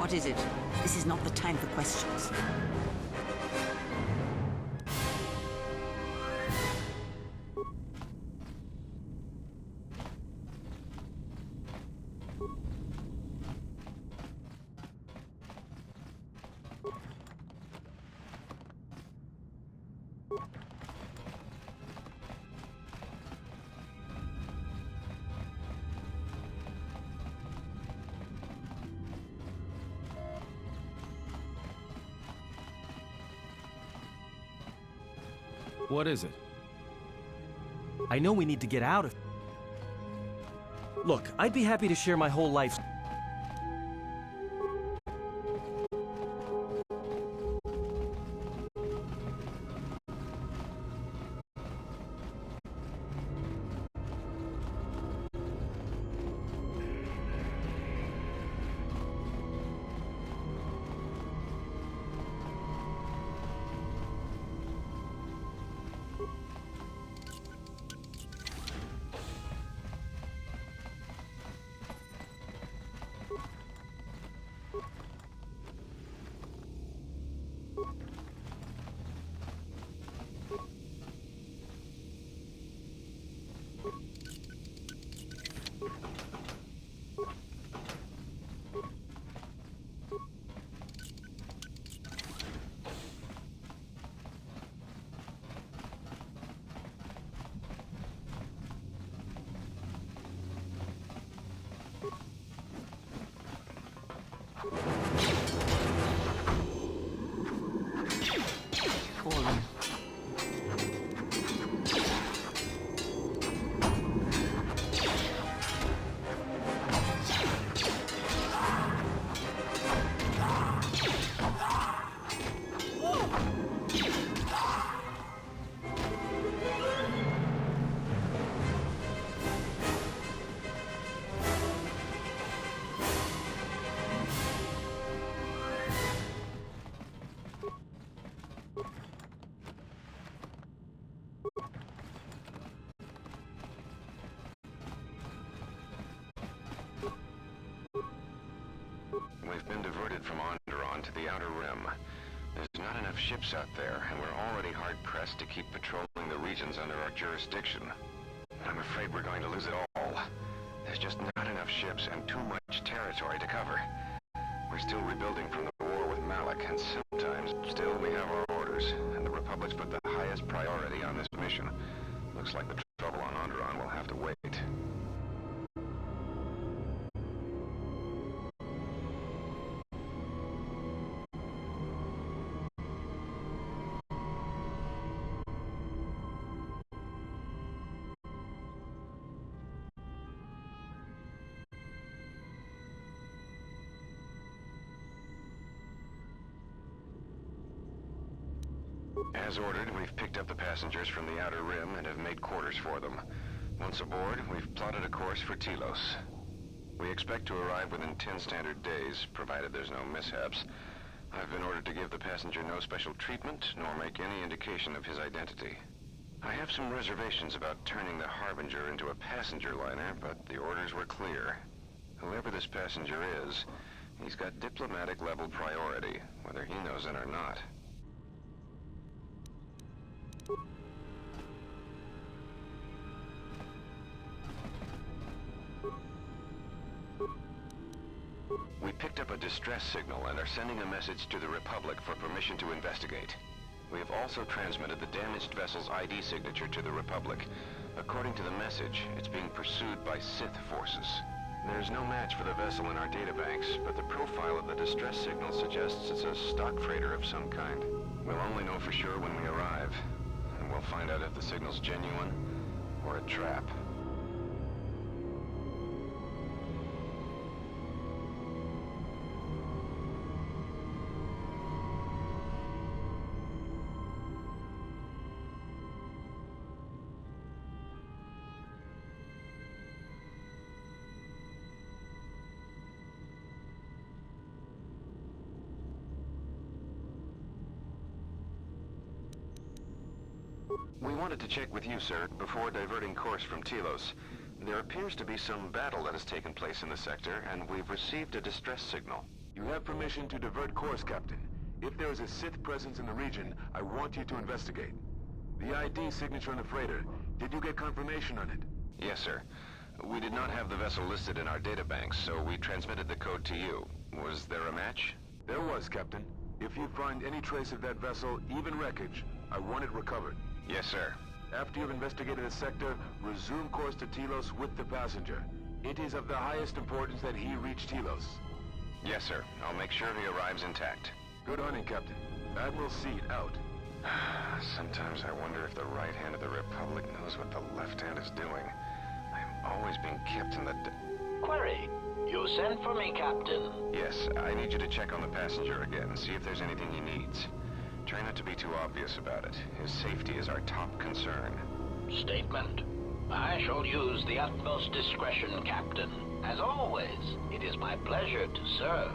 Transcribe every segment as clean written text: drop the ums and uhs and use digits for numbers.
What is it? This is not the time for questions. What is it? I know we need to get out of... Look, I'd be happy to share my whole life... Fallen. We've been diverted from Onderon to the Outer Rim. There's not enough ships out there, and we're already hard-pressed to keep patrolling the regions under our jurisdiction. I'm afraid we're going to lose it all. There's just not enough ships and too much territory to cover. We're still rebuilding from the war with Malak, and sometimes still we have our orders, and the Republic's put the highest priority on this mission. Looks like the trouble on Onderon will have to wait. As ordered, we've picked up the passengers from the Outer Rim and have made quarters for them. Once aboard, we've plotted a course for Telos. We expect to arrive within 10 standard days, provided there's no mishaps. I've been ordered to give the passenger no special treatment, nor make any indication of his identity. I have some reservations about turning the Harbinger into a passenger liner, but the orders were clear. Whoever this passenger is, he's got diplomatic level priority, whether he knows it or not. We picked up a distress signal and are sending a message to the Republic for permission to investigate. We have also transmitted the damaged vessel's ID signature to the Republic. According to the message, it's being pursued by Sith forces. There's no match for the vessel in our databanks, but the profile of the distress signal suggests it's a stock freighter of some kind. We'll only know for sure when we arrive, and we'll find out if the signal's genuine or a trap. We wanted to check with you, sir, before diverting course from Telos. There appears to be some battle that has taken place in the sector, and we've received a distress signal. You have permission to divert course, Captain. If there is a Sith presence in the region, I want you to investigate. The ID signature on the freighter, did you get confirmation on it? Yes, sir. We did not have the vessel listed in our databanks, so we transmitted the code to you. Was there a match? There was, Captain. If you find any trace of that vessel, even wreckage, I want it recovered. Yes, sir. After you've investigated the sector, resume course to Telos with the passenger. It is of the highest importance that he reach Telos. Yes, sir. I'll make sure he arrives intact. Good hunting, Captain. Admiral Seed out. Sometimes I wonder if the right hand of the Republic knows what the left hand is doing. I'm always being kept in the... Query. You sent for me, Captain. Yes, I need you to check on the passenger again, see if there's anything he needs. Try not to be too obvious about it. His safety is our top concern. Statement. I shall use the utmost discretion, Captain. As always, it is my pleasure to serve.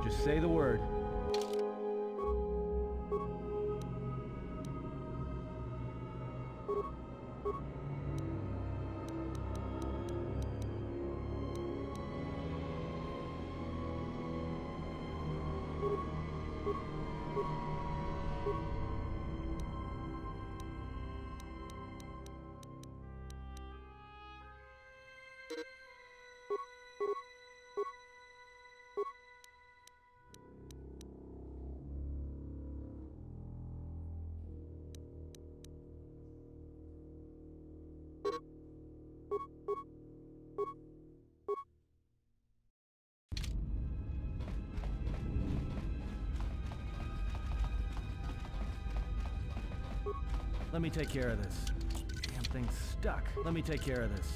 Just say the word. Let me take care of this. Damn thing's stuck. Let me take care of this.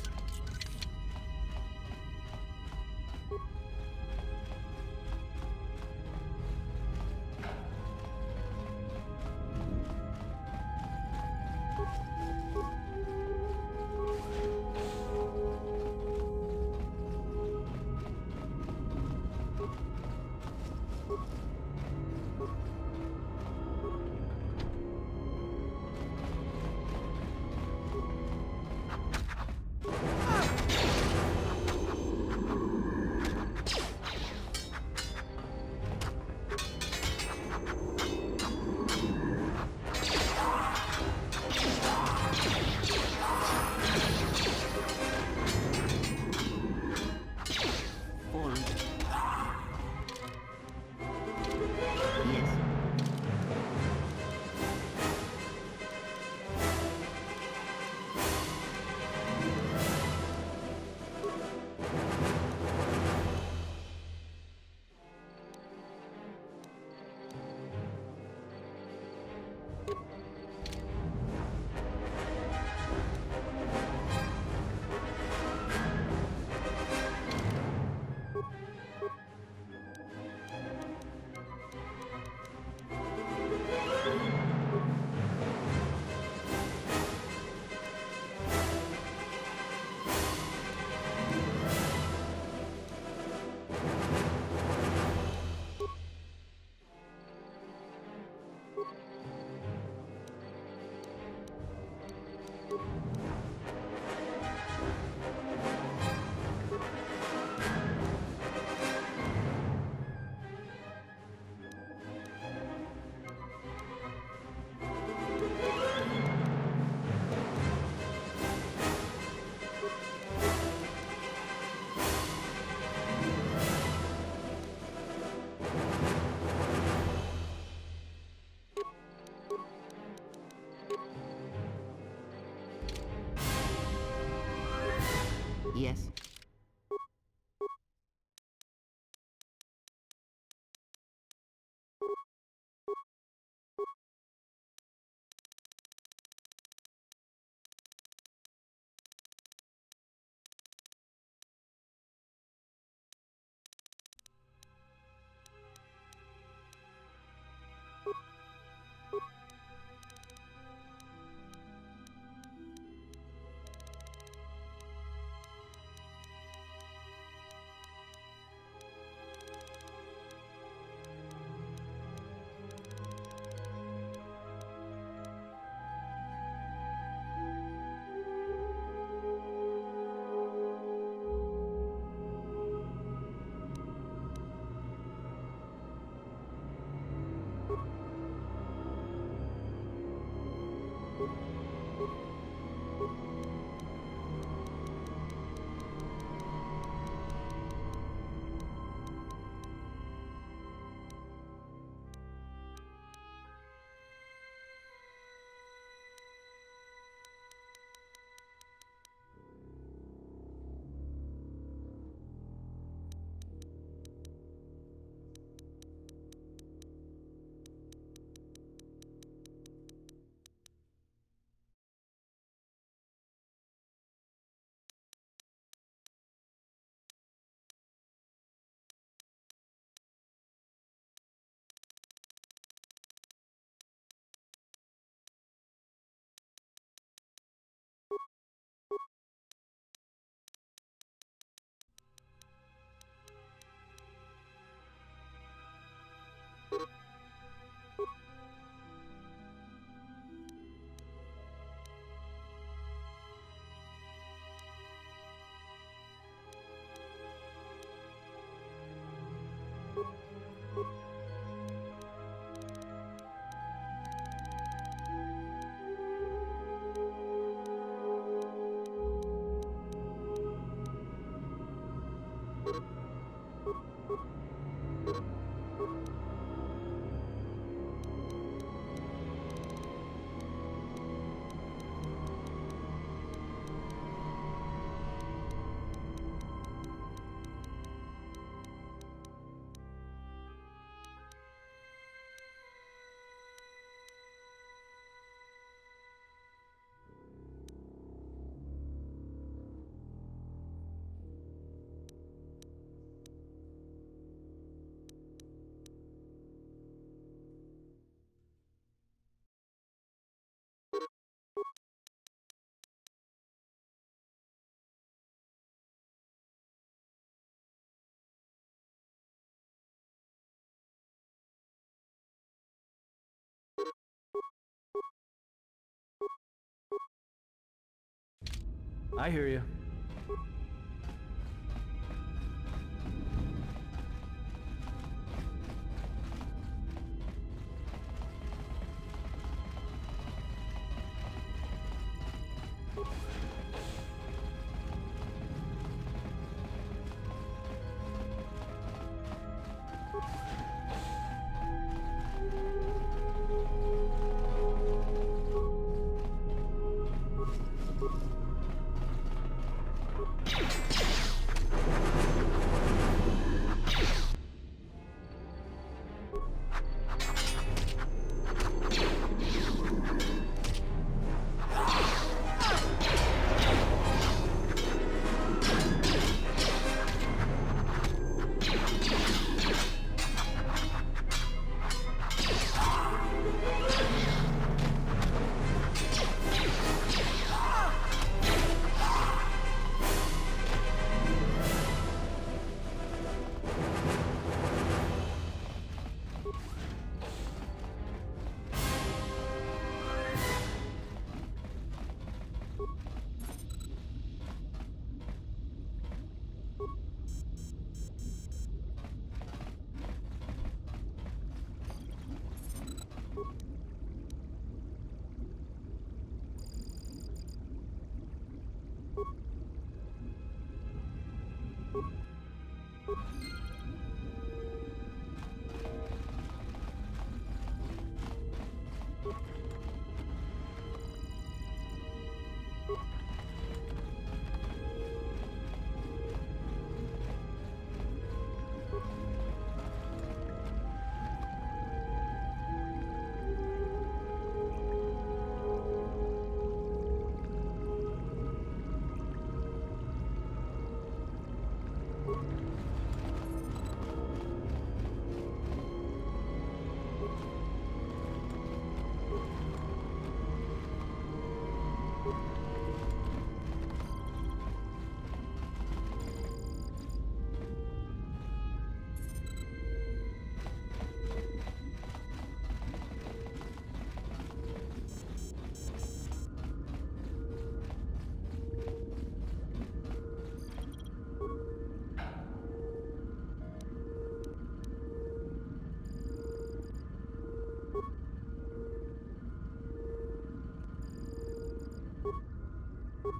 I hear you.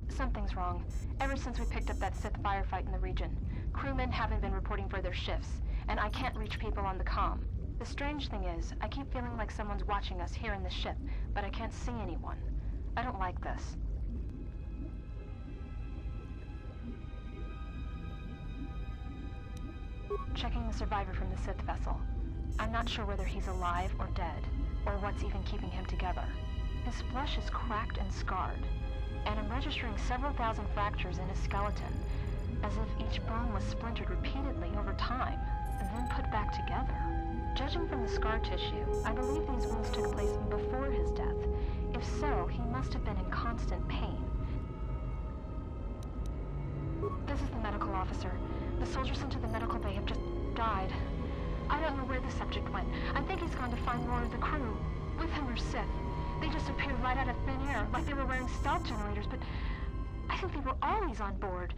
Something's wrong. Ever since we picked up that Sith firefight in the region, crewmen haven't been reporting for their shifts, and I can't reach people on the comm. The strange thing is, I keep feeling like someone's watching us here in the ship, but I can't see anyone. I don't like this. Checking the survivor from the Sith vessel. I'm not sure whether he's alive or dead, or what's even keeping him together. His flesh is cracked and scarred, and I'm registering several thousand fractures in his skeleton, as if each bone was splintered repeatedly over time, and then put back together. Judging from the scar tissue, I believe these wounds took place before his death. If so, he must have been in constant pain. This is the medical officer. The soldiers sent to the medical bay have just died. I don't know where the subject went. I think he's gone to find more of the crew. With him or Sith. They just appeared right out of thin air, like they were wearing stealth generators, but I think they were always on board.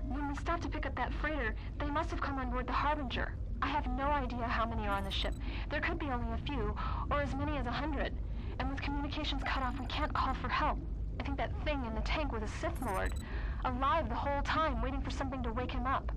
When we stopped to pick up that freighter, they must have come on board the Harbinger. I have no idea how many are on the ship. There could be only a few, or as many as 100. And with communications cut off, we can't call for help. I think that thing in the tank was a Sith Lord, alive the whole time, waiting for something to wake him up.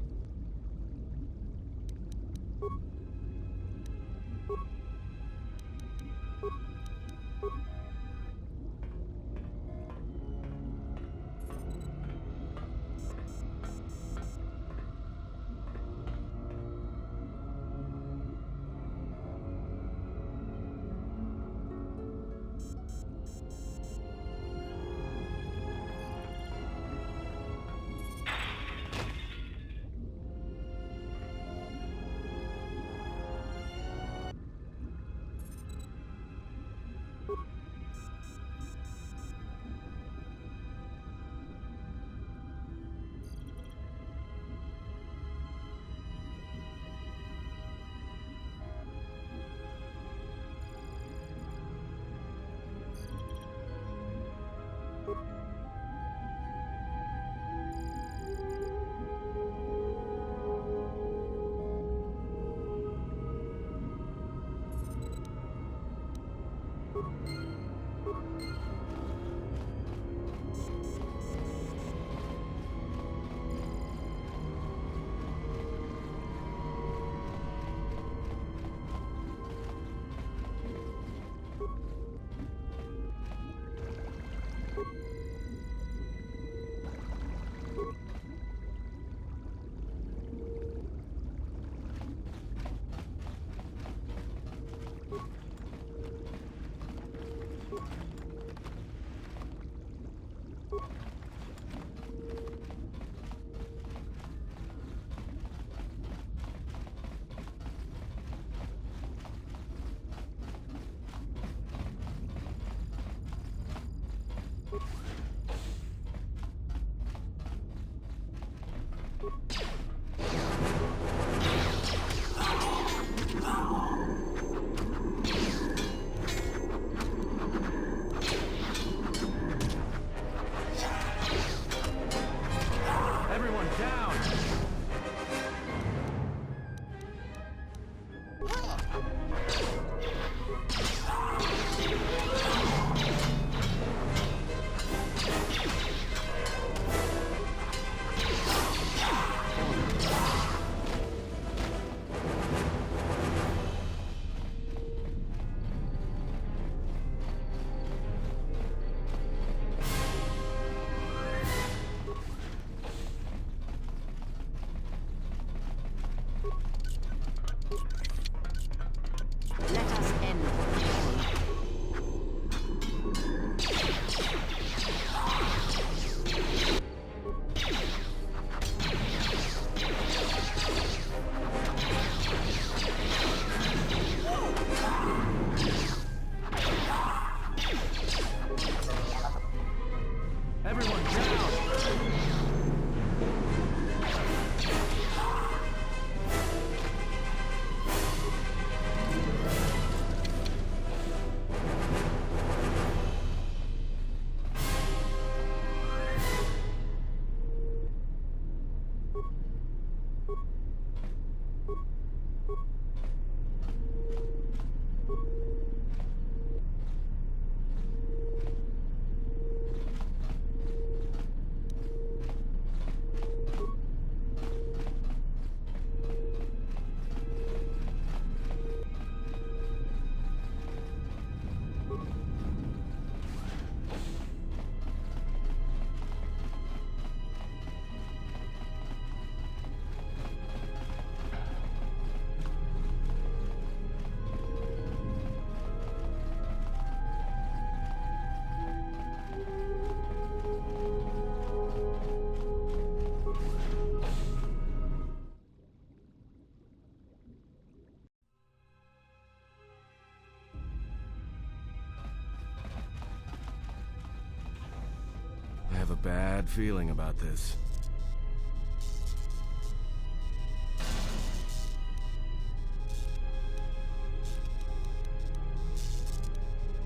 Everyone down! Let us end all. Everyone down! I have a bad feeling about this.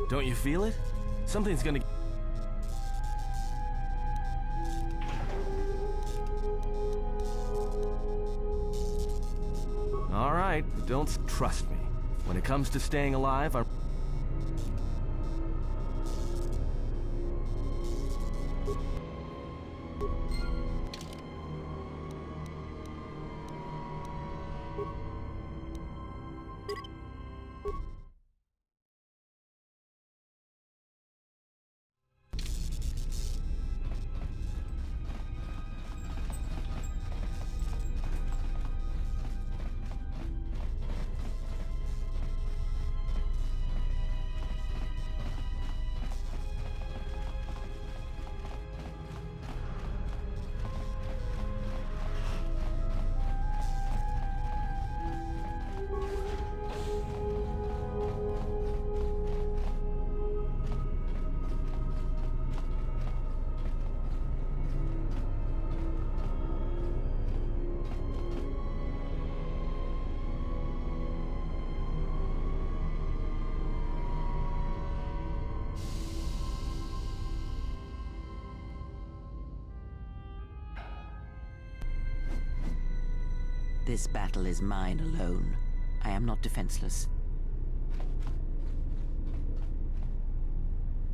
Don't you feel it? Something's gonna... All right, but don't trust me. When it comes to staying alive, I'm... This battle is mine alone. I am not defenseless.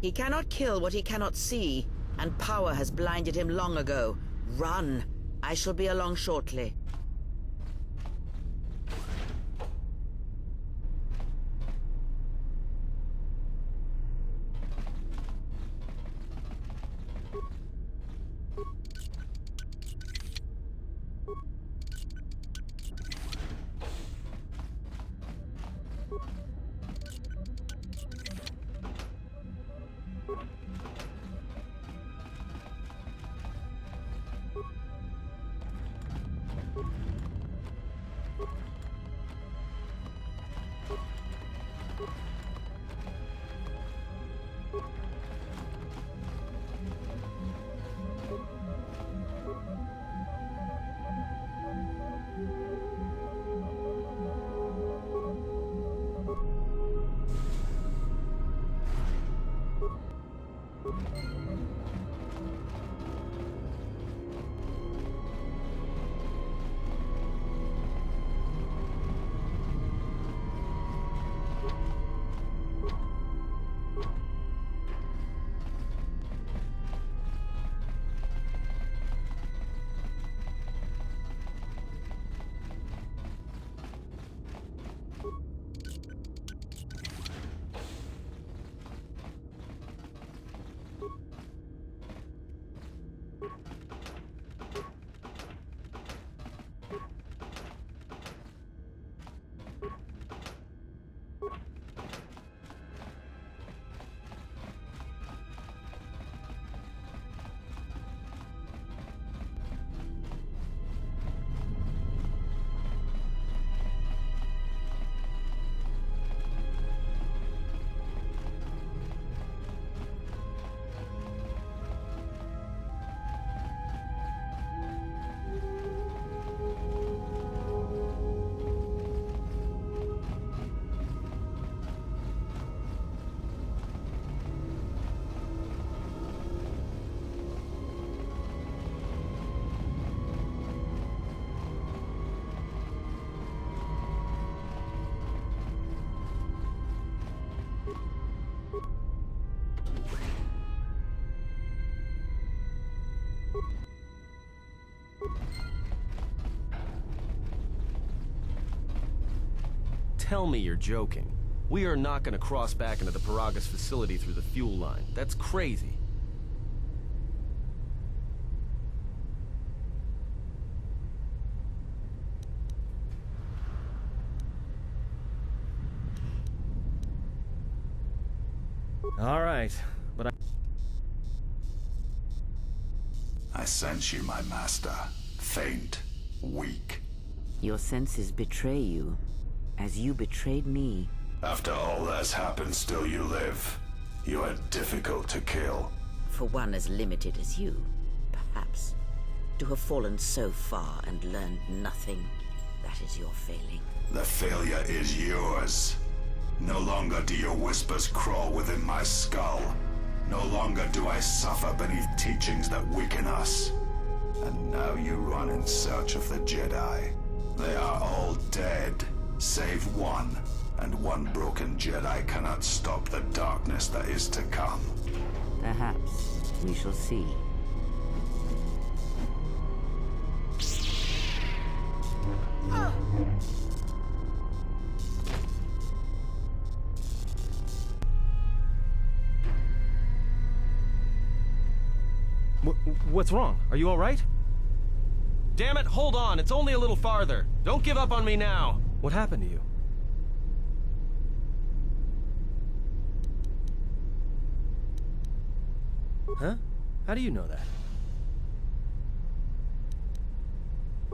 He cannot kill what he cannot see, and power has blinded him long ago. Run. I shall be along shortly. Tell me you're joking. We are not going to cross back into the Paragus facility through the fuel line. That's crazy. All right, but I sense you, my master. Faint, weak. Your senses betray you, as you betrayed me. After all that's happened, still you live. You are difficult to kill. For one as limited as you, perhaps. To have fallen so far and learned nothing, that is your failing. The failure is yours. No longer do your whispers crawl within my skull. No longer do I suffer beneath teachings that weaken us. And now you run in search of the Jedi. They are all dead, save one. And one broken Jedi cannot stop the darkness that is to come. Perhaps we shall see. What's wrong? Are you all right? Damn it, hold on. It's only a little farther. Don't give up on me now. What happened to you? Huh? How do you know that?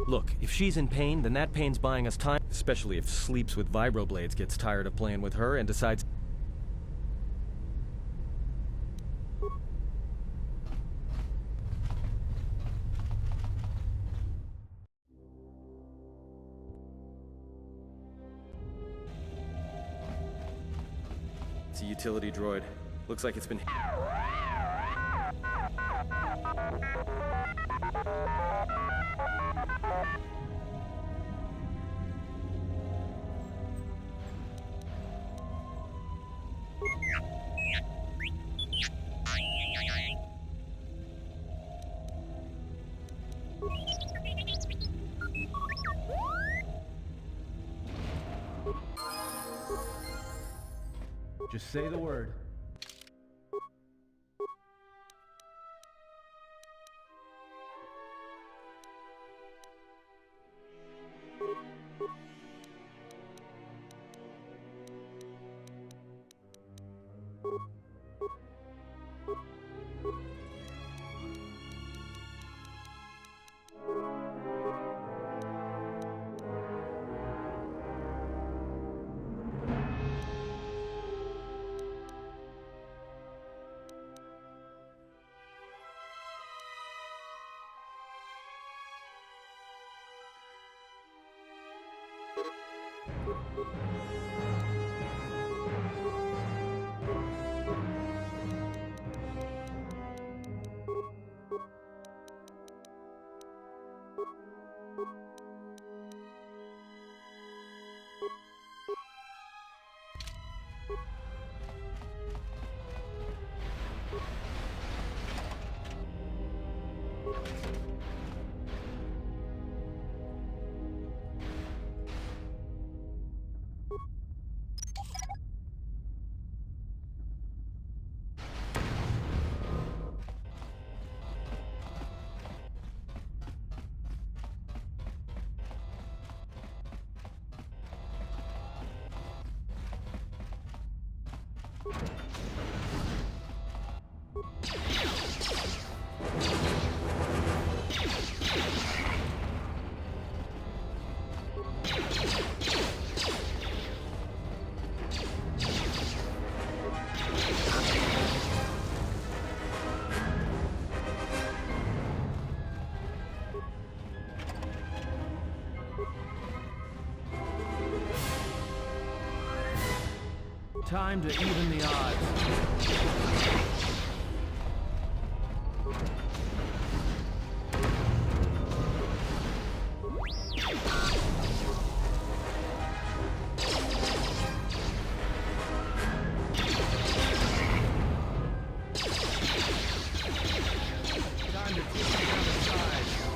Look, if she's in pain, then that pain's buying us time. Especially if Sleeps with Vibroblades gets tired of playing with her and decides... It's a utility droid. Looks like it's been... Just say the word. Time to even the odds. Time to take it down the side.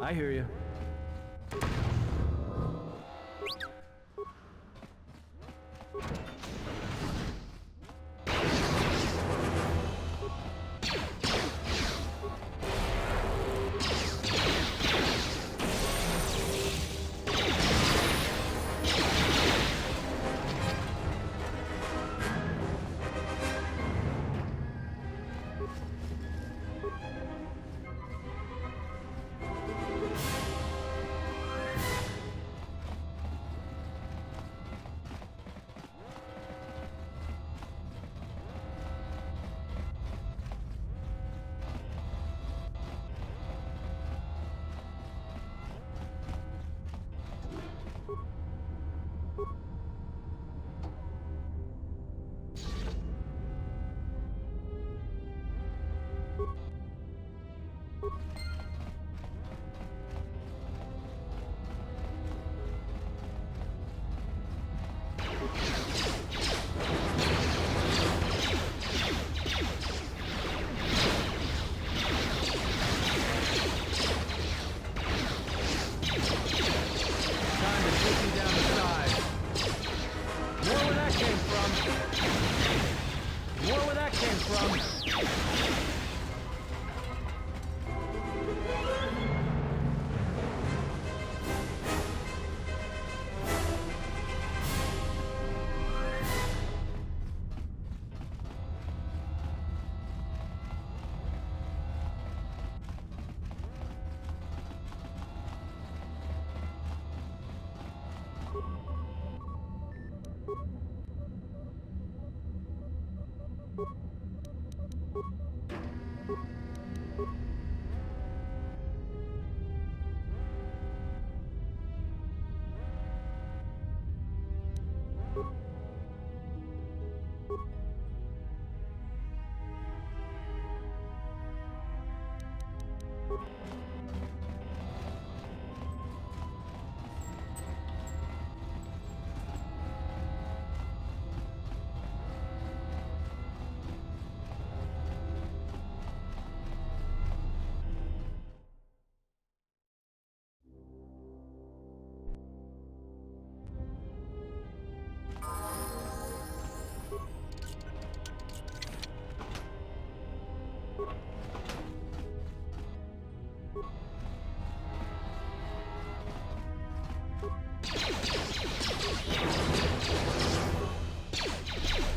I hear you.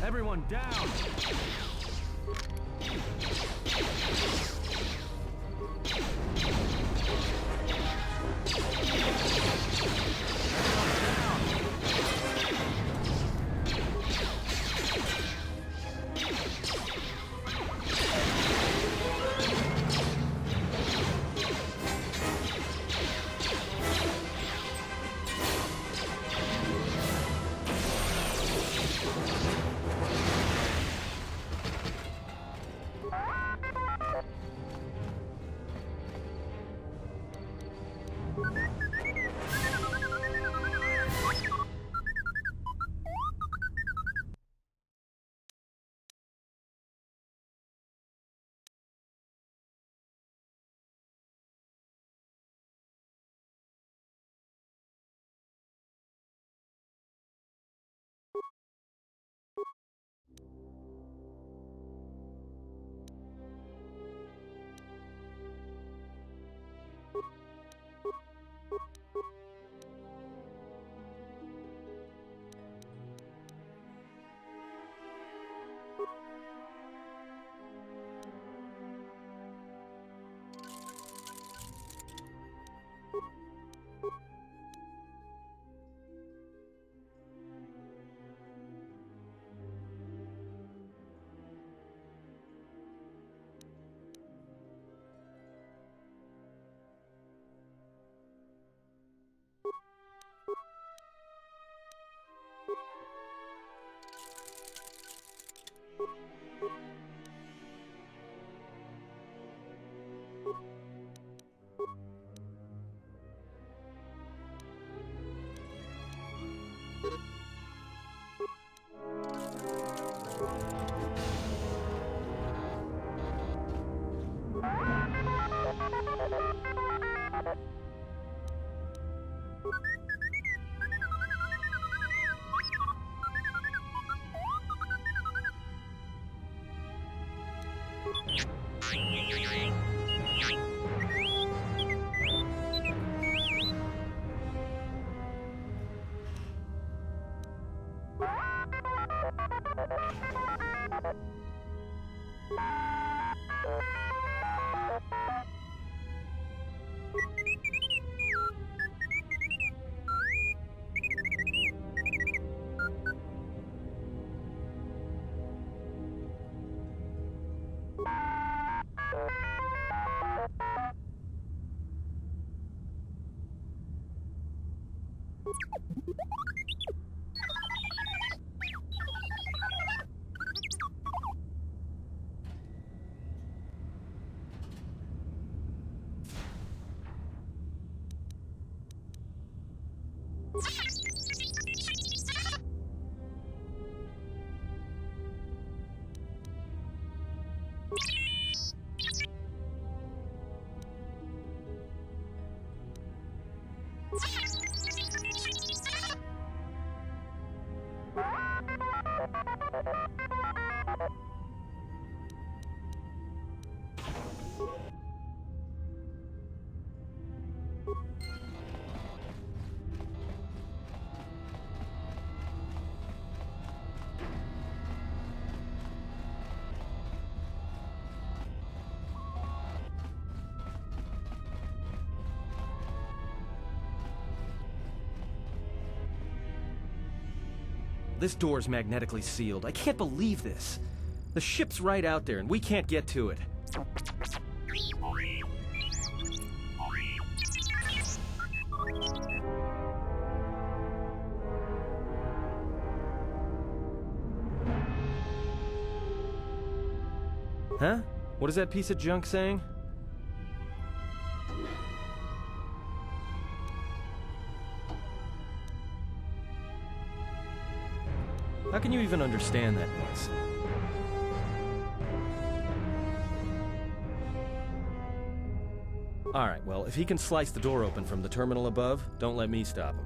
Everyone down! This door's magnetically sealed. I can't believe this. The ship's right out there, and we can't get to it. Huh? What is that piece of junk saying? How can you even understand that noise? Alright, well, if he can slice the door open from the terminal above, don't let me stop him.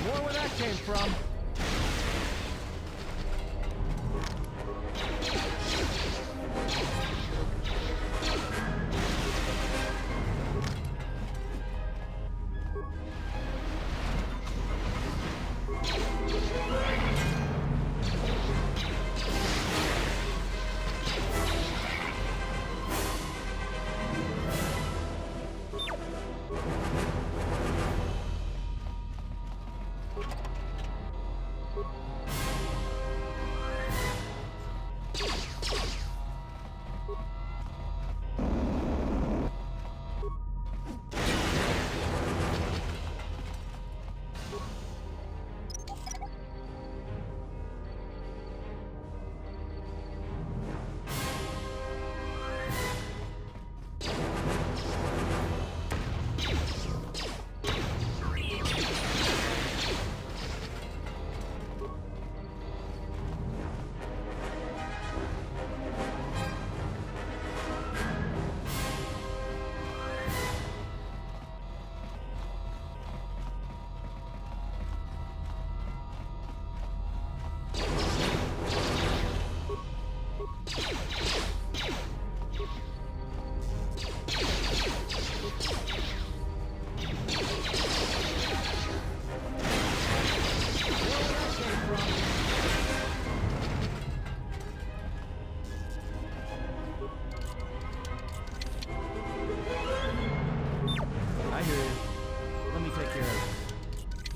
More where that came from.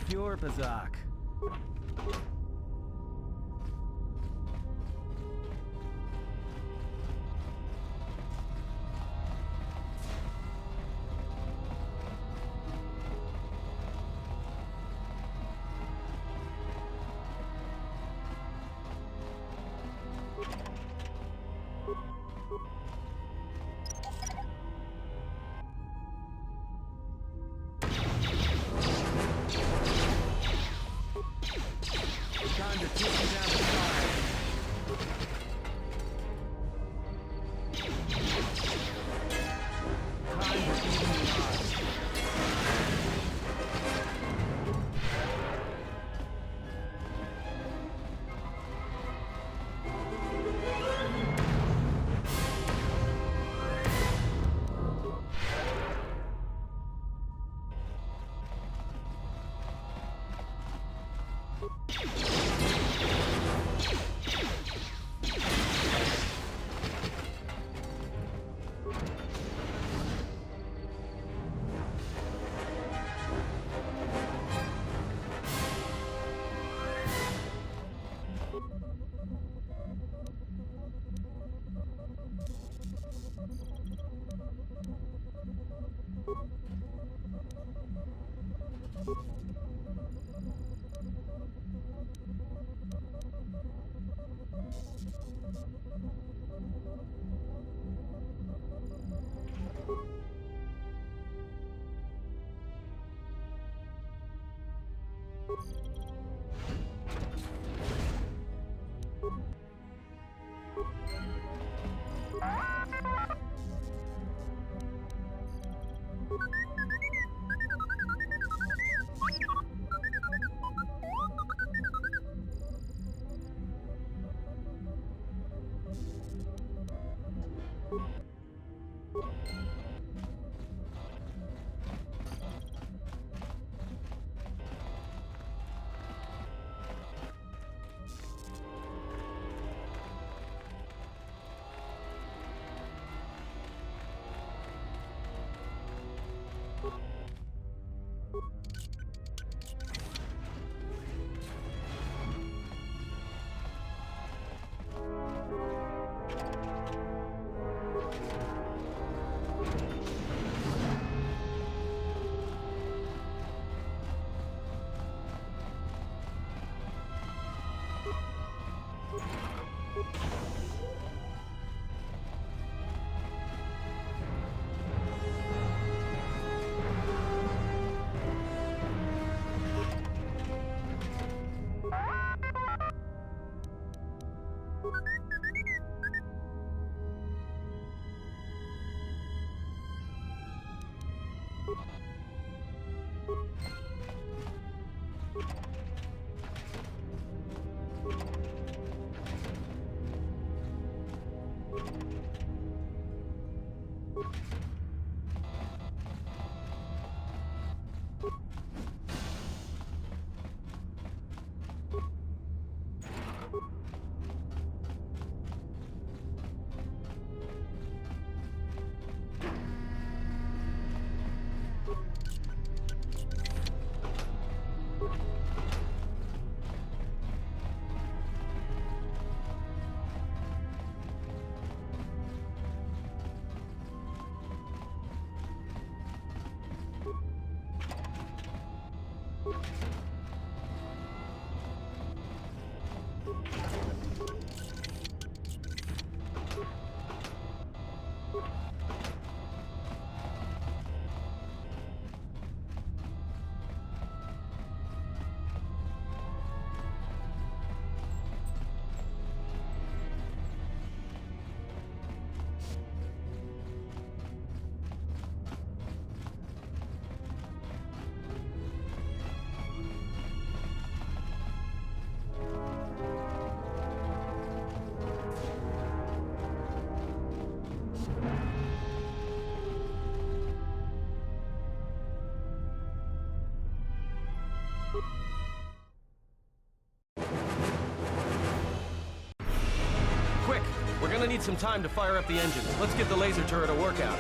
pure Bazak. Time to take you down the fire. Time to even the odds. Quick! We're gonna need some time to fire up the engines. Let's give the laser turret a workout.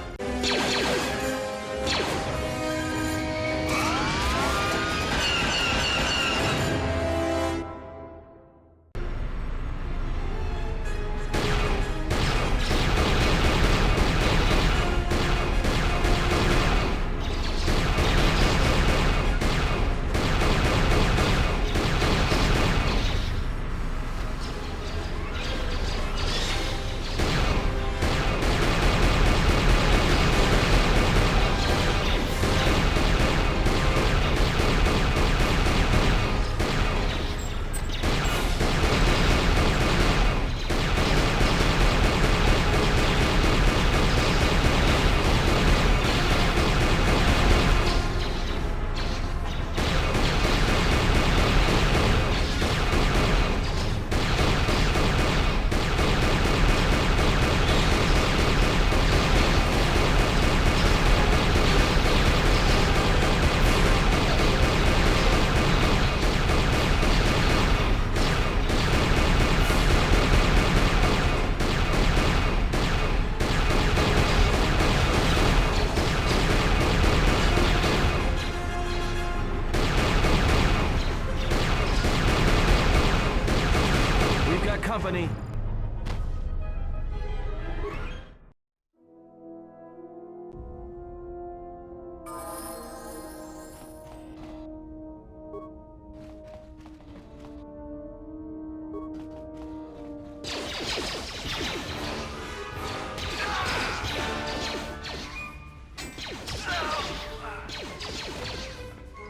company.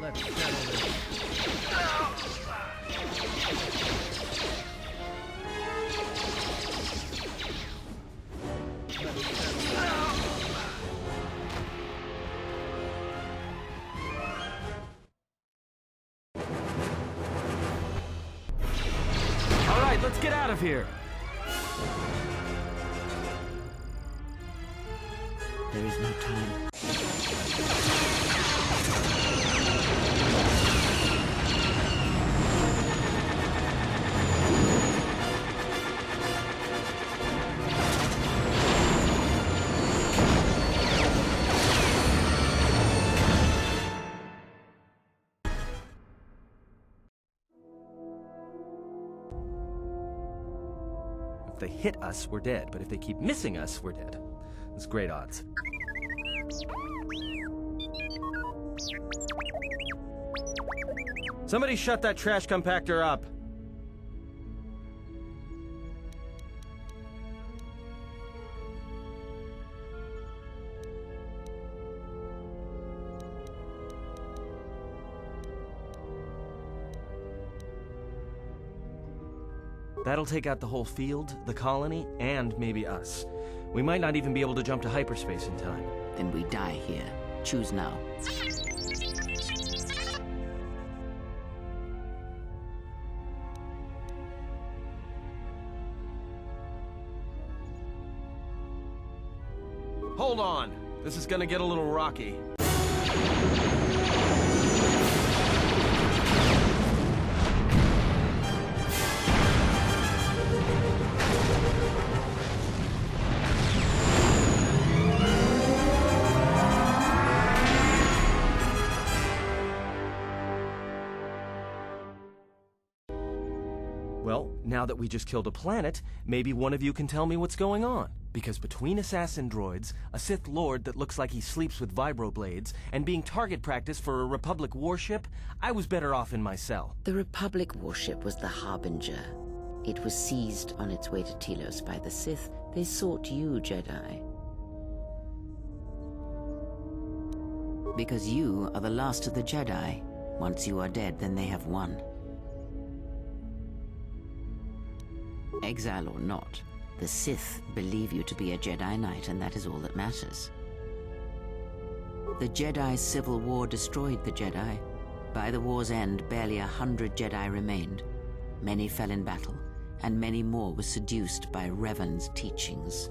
Let's settle this. All right, let's get out of here. There is no time. If they hit us, we're dead. But if they keep missing us, we're dead. It's great odds. Somebody shut that trash compactor up. That'll take out the whole field, the colony, and maybe us. We might not even be able to jump to hyperspace in time. Then we die here. Choose now. Hold on. This is gonna get a little rocky. Well, now that we just killed a planet, maybe one of you can tell me what's going on. Because between assassin droids, a Sith Lord that looks like he sleeps with vibroblades, and being target practice for a Republic warship, I was better off in my cell. The Republic warship was the Harbinger. It was seized on its way to Telos by the Sith. They sought you, Jedi. Because you are the last of the Jedi. Once you are dead, then they have won. Exile or not, the Sith believe you to be a Jedi Knight, and that is all that matters. The Jedi's civil war destroyed the Jedi. By the war's end, barely 100 Jedi remained. Many fell in battle, and many more were seduced by Revan's teachings.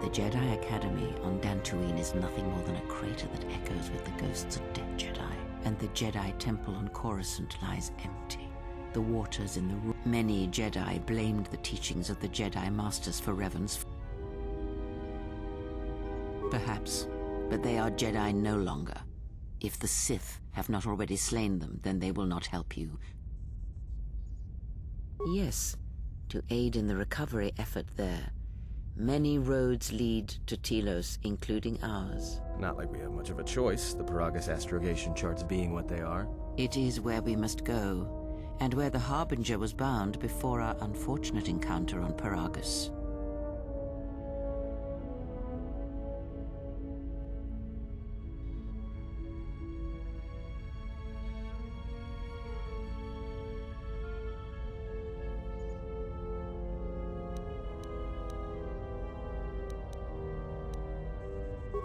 The Jedi Academy on Dantooine is nothing more than a crater that echoes with the ghosts of dead Jedi, and the Jedi Temple on Coruscant lies empty. The waters in the room. Many Jedi blamed the teachings of the Jedi Masters for Revan's. Perhaps, but they are Jedi no longer. If the Sith have not already slain them, then they will not help you. Yes, to aid in the recovery effort there. Many roads lead to Telos, including ours. Not like we have much of a choice, the Paragus astrogation charts being what they are. It is where we must go, and where the Harbinger was bound before our unfortunate encounter on Paragus.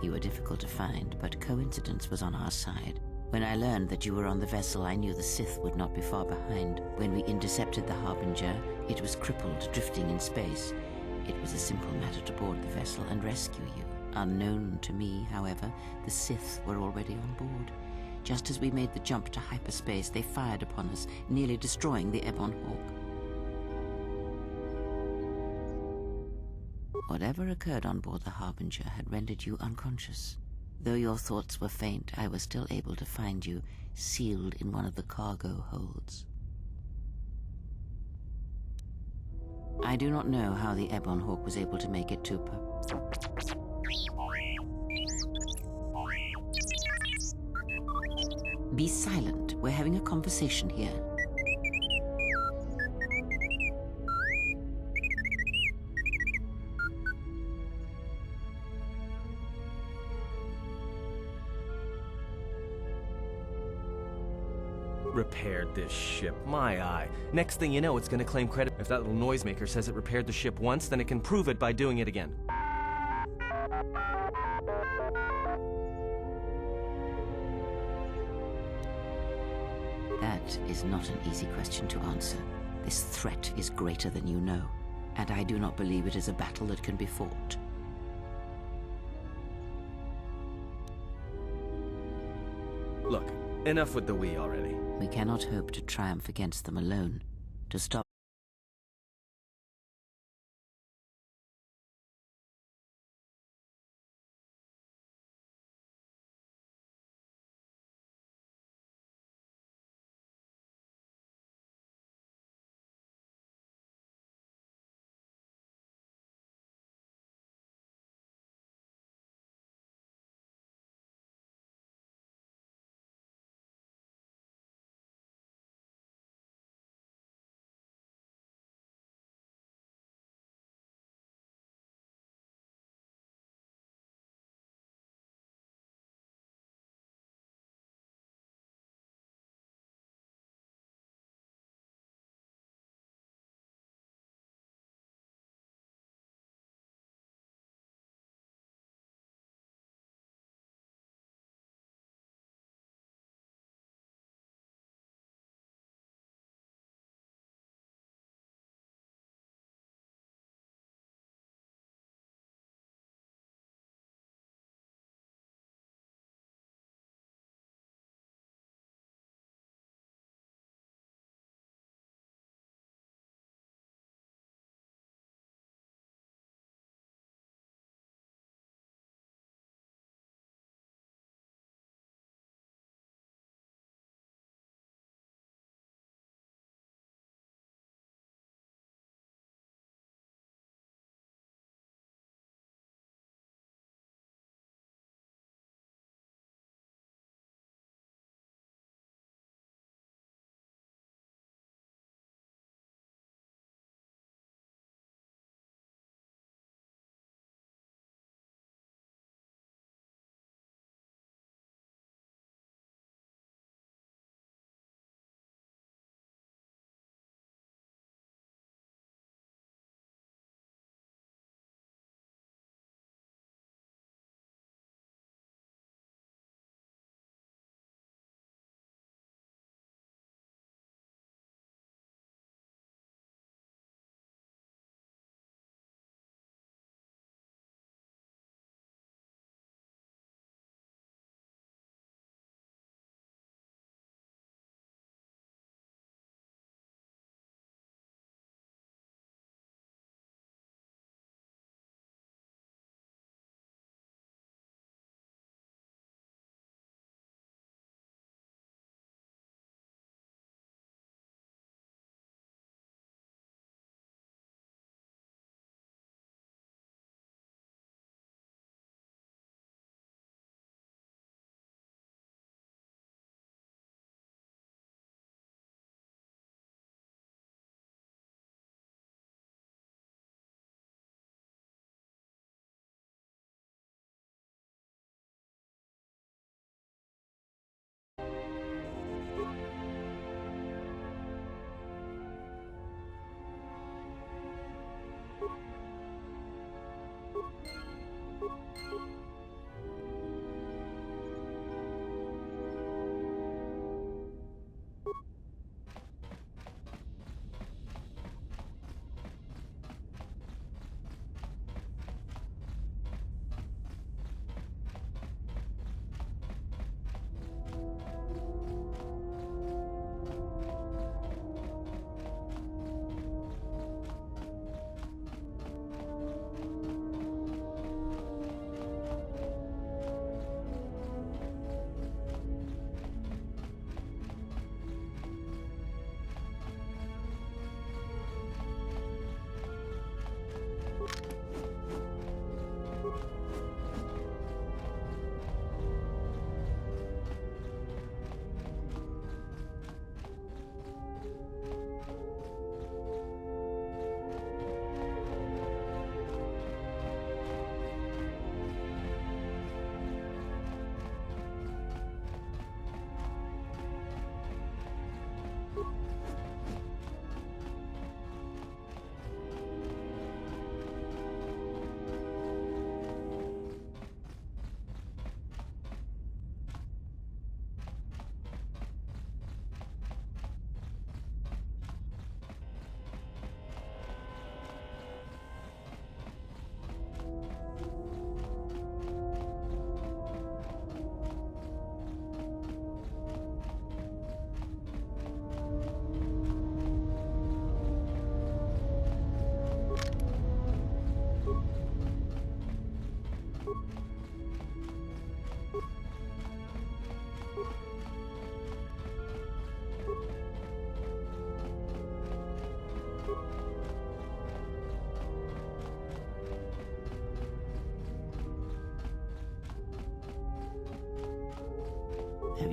You were difficult to find, but coincidence was on our side. When I learned that you were on the vessel, I knew the Sith would not be far behind. When we intercepted the Harbinger, it was crippled, drifting in space. It was a simple matter to board the vessel and rescue you. Unknown to me, however, the Sith were already on board. Just as we made the jump to hyperspace, they fired upon us, nearly destroying the Ebon Hawk. Whatever occurred on board the Harbinger had rendered you unconscious. Though your thoughts were faint, I was still able to find you, sealed in one of the cargo holds. I do not know how the Ebon Hawk was able to make it to Be silent. We're having a conversation here. Repaired this ship. My eye. Next thing you know, it's gonna claim credit. If that little noisemaker says it repaired the ship once, then it can prove it by doing it again. That is not an easy question to answer. This threat is greater than you know, and I do not believe it is a battle that can be fought. Look, enough with the we already. We cannot hope to triumph against them alone. To stop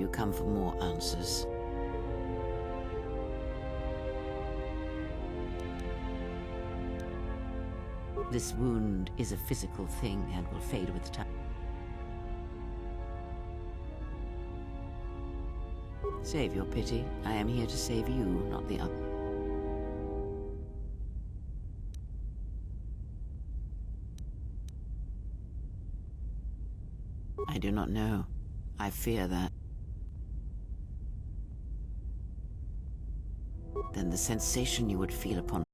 you come for more answers? This wound is a physical thing and will fade with time. Save your pity. I am here to save you, not the other. I do not know. I fear that. Then the sensation you would feel upon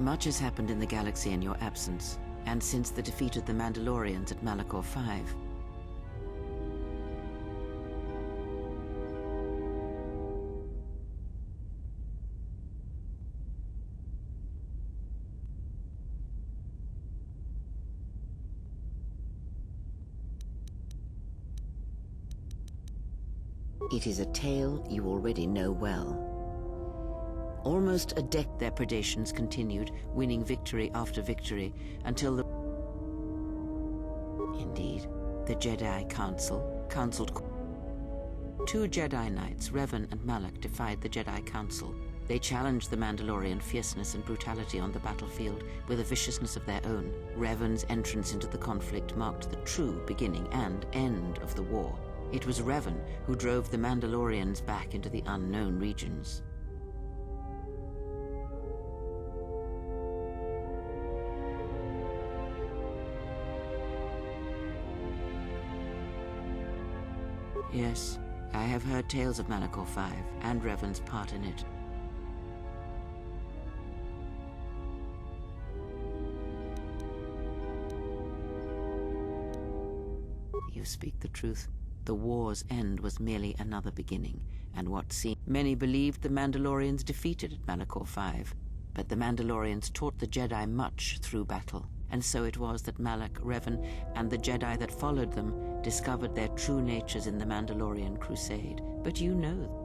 much has happened in the galaxy in your absence, and since the defeat of the Mandalorians at Malachor 5. It is a tale you already know well. Almost a decade their predations continued, winning victory after victory, until the... Indeed, the Jedi Council counseled... Two Jedi Knights, Revan and Malak, defied the Jedi Council. They challenged the Mandalorian fierceness and brutality on the battlefield with a viciousness of their own. Revan's entrance into the conflict marked the true beginning and end of the war. It was Revan who drove the Mandalorians back into the unknown regions. Yes, I have heard tales of Malachor 5 and Revan's part in it. You speak the truth. The war's end was merely another beginning, and what seemed... Many believed the Mandalorians defeated at Malachor V, but the Mandalorians taught the Jedi much through battle, and so it was that Malak, Revan, and the Jedi that followed them discovered their true natures in the Mandalorian Crusade. But you know.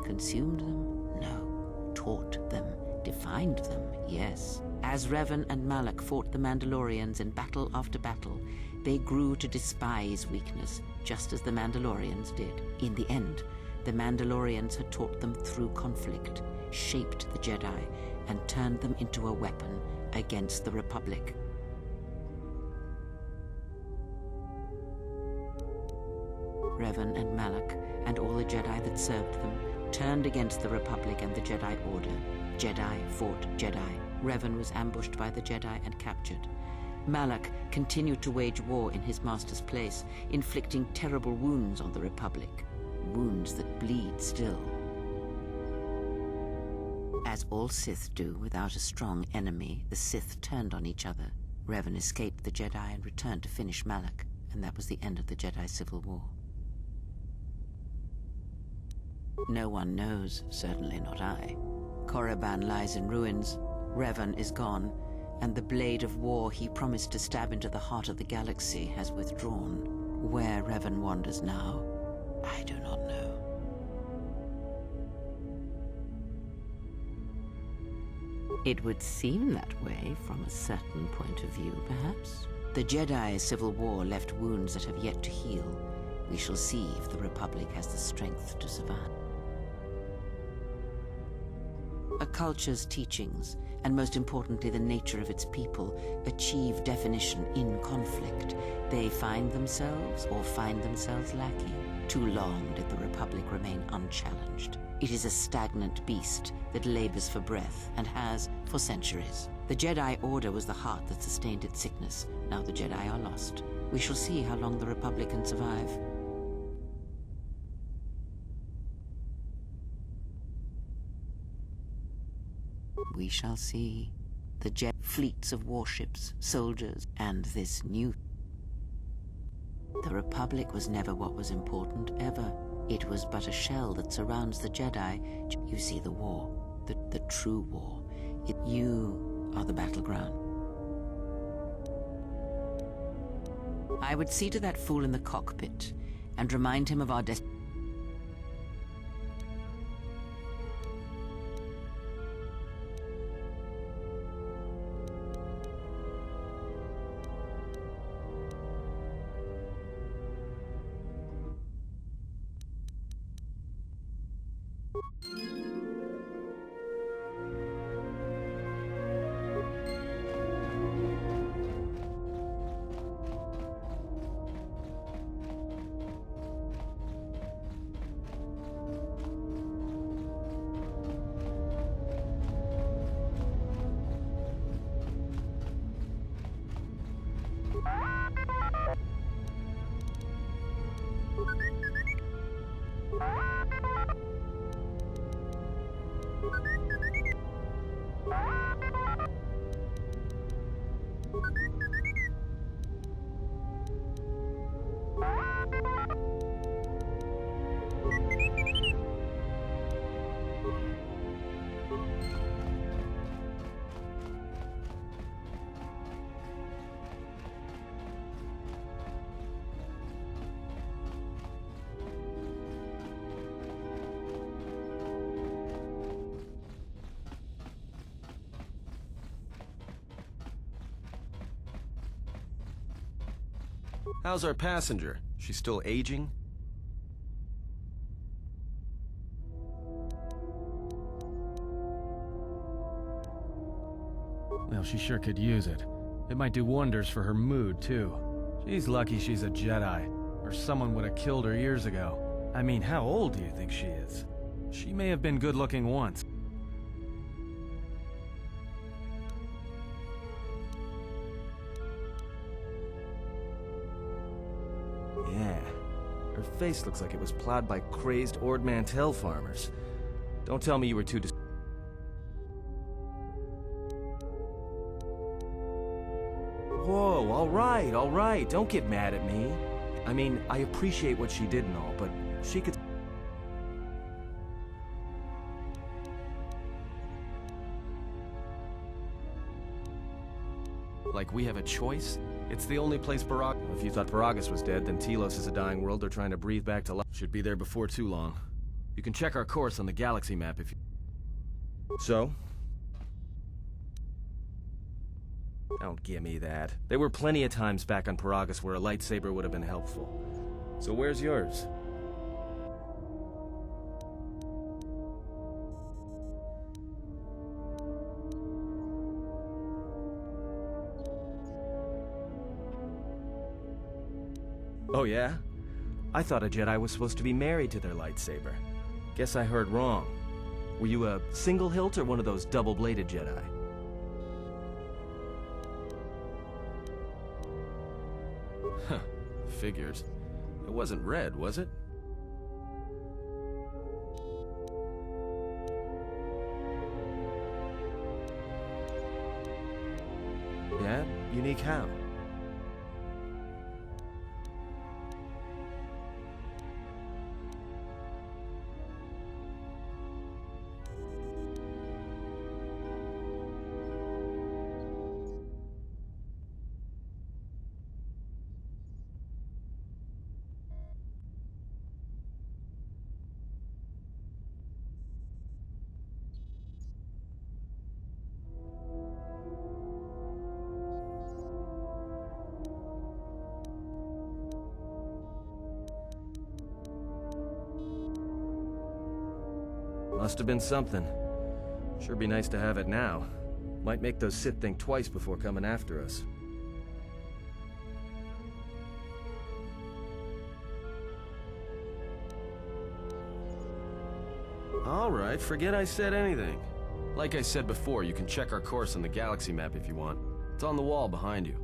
Consumed them? No. Taught them. Defined them? Yes. As Revan and Malak fought the Mandalorians in battle after battle, they grew to despise weakness, just as the Mandalorians did. In the end, the Mandalorians had taught them through conflict, shaped the Jedi, and turned them into a weapon against the Republic. Revan and Malak, and all the Jedi that served them, turned against the Republic and the Jedi Order. Jedi fought Jedi. Revan was ambushed by the Jedi and captured. Malak continued to wage war in his master's place, inflicting terrible wounds on the Republic. Wounds that bleed still. As all Sith do without a strong enemy, the Sith turned on each other. Revan escaped the Jedi and returned to finish Malak, and that was the end of the Jedi Civil War. No one knows, certainly not I. Korriban lies in ruins, Revan is gone, and the blade of war he promised to stab into the heart of the galaxy has withdrawn. Where Revan wanders now, I do not know. It would seem that way from a certain point of view, perhaps. The Jedi Civil War left wounds that have yet to heal. We shall see if the Republic has the strength to survive. A culture's teachings, and most importantly the nature of its people, achieve definition in conflict. They find themselves or find themselves lacking. Too long did the Republic remain unchallenged. It is a stagnant beast that labors for breath and has for centuries. The Jedi Order was the heart that sustained its sickness. Now the Jedi are lost. We shall see how long the Republic can survive. We shall see. The fleets of warships, soldiers, and this new... The Republic was never what was important, ever. It was but a shell that surrounds the Jedi. You see the war, the true war. You are the battleground. I would see to that fool in the cockpit and remind him of our destiny. How's our passenger? She's still aging? Well, she sure could use it. It might do wonders for her mood, too. She's lucky she's a Jedi, or someone would have killed her years ago. I mean, how old do you think she is? She may have been good-looking once. Yeah. Her face looks like it was plowed by crazed Ord Mantell farmers. Don't tell me you were too Whoa, all all right, don't get mad at me. I mean, I appreciate what she did and all, but she could... Like we have a choice? It's the only place If you thought Paragus was dead, then Telos is a dying world they're trying to breathe back to life. Should be there before too long. You can check our course on the galaxy map if you... So? Don't give me that. There were plenty of times back on Paragus where a lightsaber would have been helpful. So where's yours? Oh yeah? I thought a Jedi was supposed to be married to their lightsaber. Guess I heard wrong. Were you a single hilt or one of those double-bladed Jedi? Huh, figures. It wasn't red, was it? Yeah? Unique how? Must have been something. Sure be nice to have it now. Might make those Sith think twice before coming after us. Alright, forget I said anything. Like I said before, you can check our course on the galaxy map if you want. It's on the wall behind you.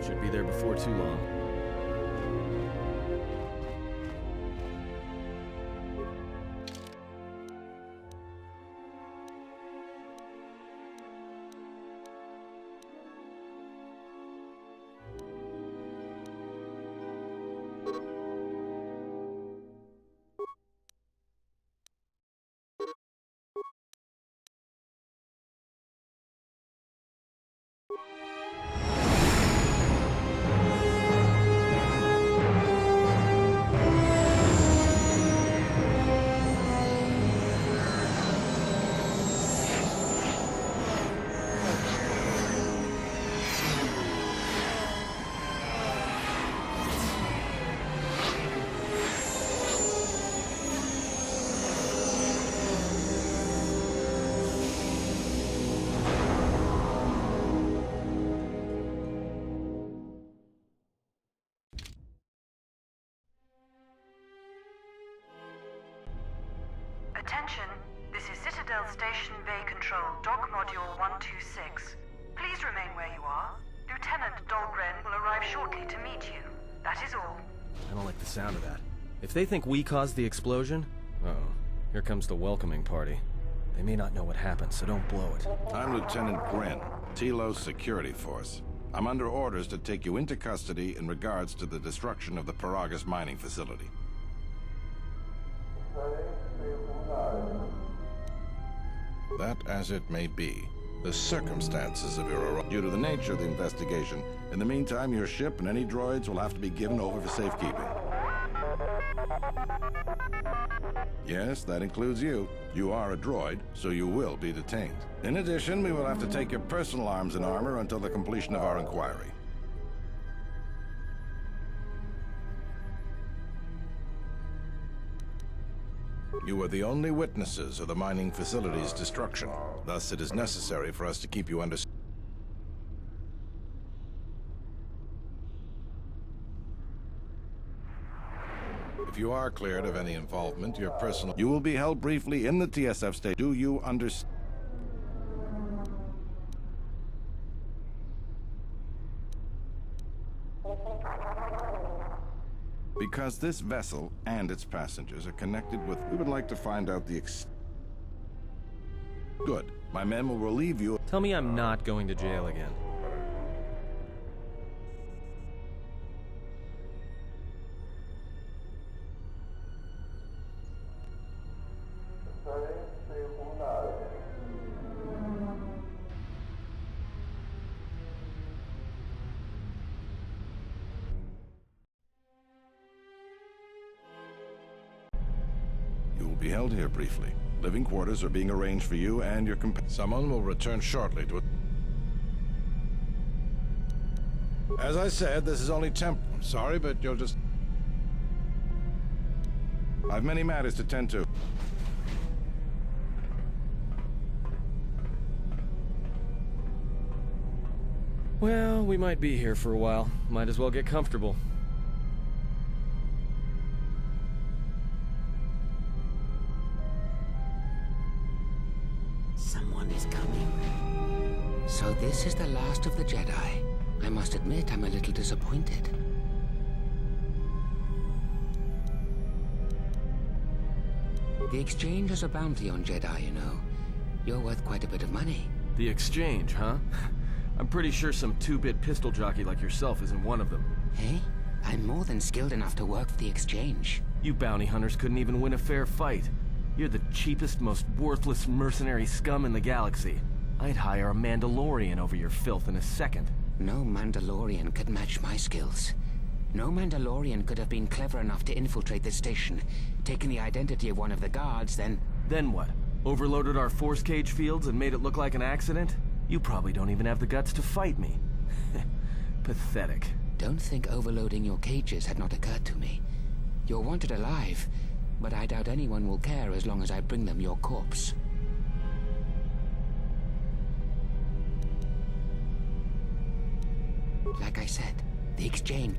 Should be there before too long. Attention, this is Citadel Station Bay Control, Dock Module 126. Please remain where you are. Lieutenant Dahlgren will arrive shortly to meet you. That is all. I don't like the sound of that. If they think we caused the explosion... Uh-oh. Here comes the welcoming party. They may not know what happened, so don't blow it. I'm Lieutenant Grin, Telos Security Force. I'm under orders to take you into custody in regards to the destruction of the Paragus mining facility. That as it may be, the circumstances of your arrival, due to the nature of the investigation, in the meantime, your ship and any droids will have to be given over for safekeeping. Yes, that includes you. You are a droid, so you will be detained. In addition, we will have to take your personal arms and armor until the completion of our inquiry. You are the only witnesses of the mining facility's destruction. Thus, it is necessary for us to keep you under... If you are cleared of any involvement, your personal... You will be held briefly in the TSF station. Do you understand? Because this vessel and its passengers are connected with... We would like to find out the Good. My men will relieve you... Tell me I'm not going to jail again. You will be held here briefly. Living quarters are being arranged for you and your Someone will return shortly to it. As I said, this is only temp. I'm sorry, but you'll just... I've many matters to tend to. Well, we might be here for a while. Might as well get comfortable. Someone is coming. So this is the last of the Jedi. I must admit I'm a little disappointed. The Exchange has a bounty on Jedi, you know. You're worth quite a bit of money. The Exchange, huh? I'm pretty sure some two-bit pistol jockey like yourself isn't one of them. Hey? I'm more than skilled enough to work for the Exchange. You bounty hunters couldn't even win a fair fight. You're the cheapest, most worthless mercenary scum in the galaxy. I'd hire a Mandalorian over your filth in a second. No Mandalorian could match my skills. No Mandalorian could have been clever enough to infiltrate this station, taken the identity of one of the guards, then... Then what? Overloaded our force cage fields and made it look like an accident? You probably don't even have the guts to fight me. Pathetic. Don't think overloading your cages had not occurred to me. You're wanted alive, but I doubt anyone will care as long as I bring them your corpse. Like I said, the Exchange...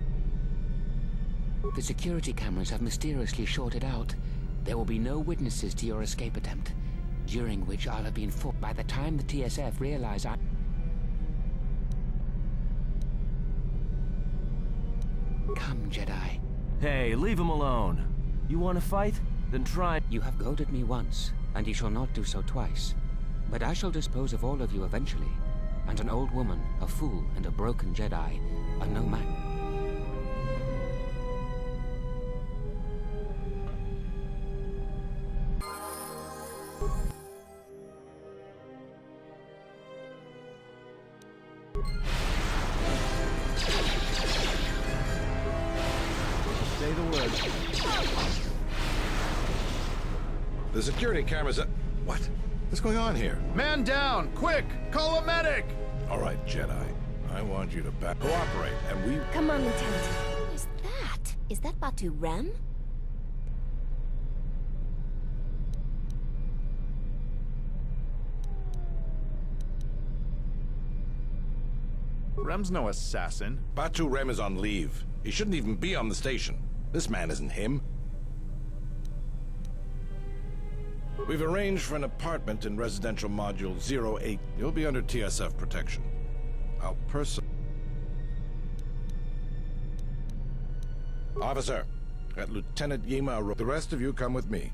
The security cameras have mysteriously shorted out. There will be no witnesses to your escape attempt, during which I'll have been fought. By the time the TSF realize I... Come, Jedi. Hey, leave him alone. You want to fight? Then try. You have goaded me once, and you shall not do so twice. But I shall dispose of all of you eventually. And an old woman, a fool, and a broken Jedi are no match. Say the word. The security cameras are... What? What's going on here? Man down! Quick! Call a medic! All right, Jedi. I want you to cooperate, and we... Come on, Lieutenant. Who is that? Is that Batu Rem? Rem's no assassin. Batu Rem is on leave. He shouldn't even be on the station. This man isn't him. We've arranged for an apartment in residential module 08. You'll be under TSF protection. I'll Officer, at Lieutenant Yima, the rest of you come with me.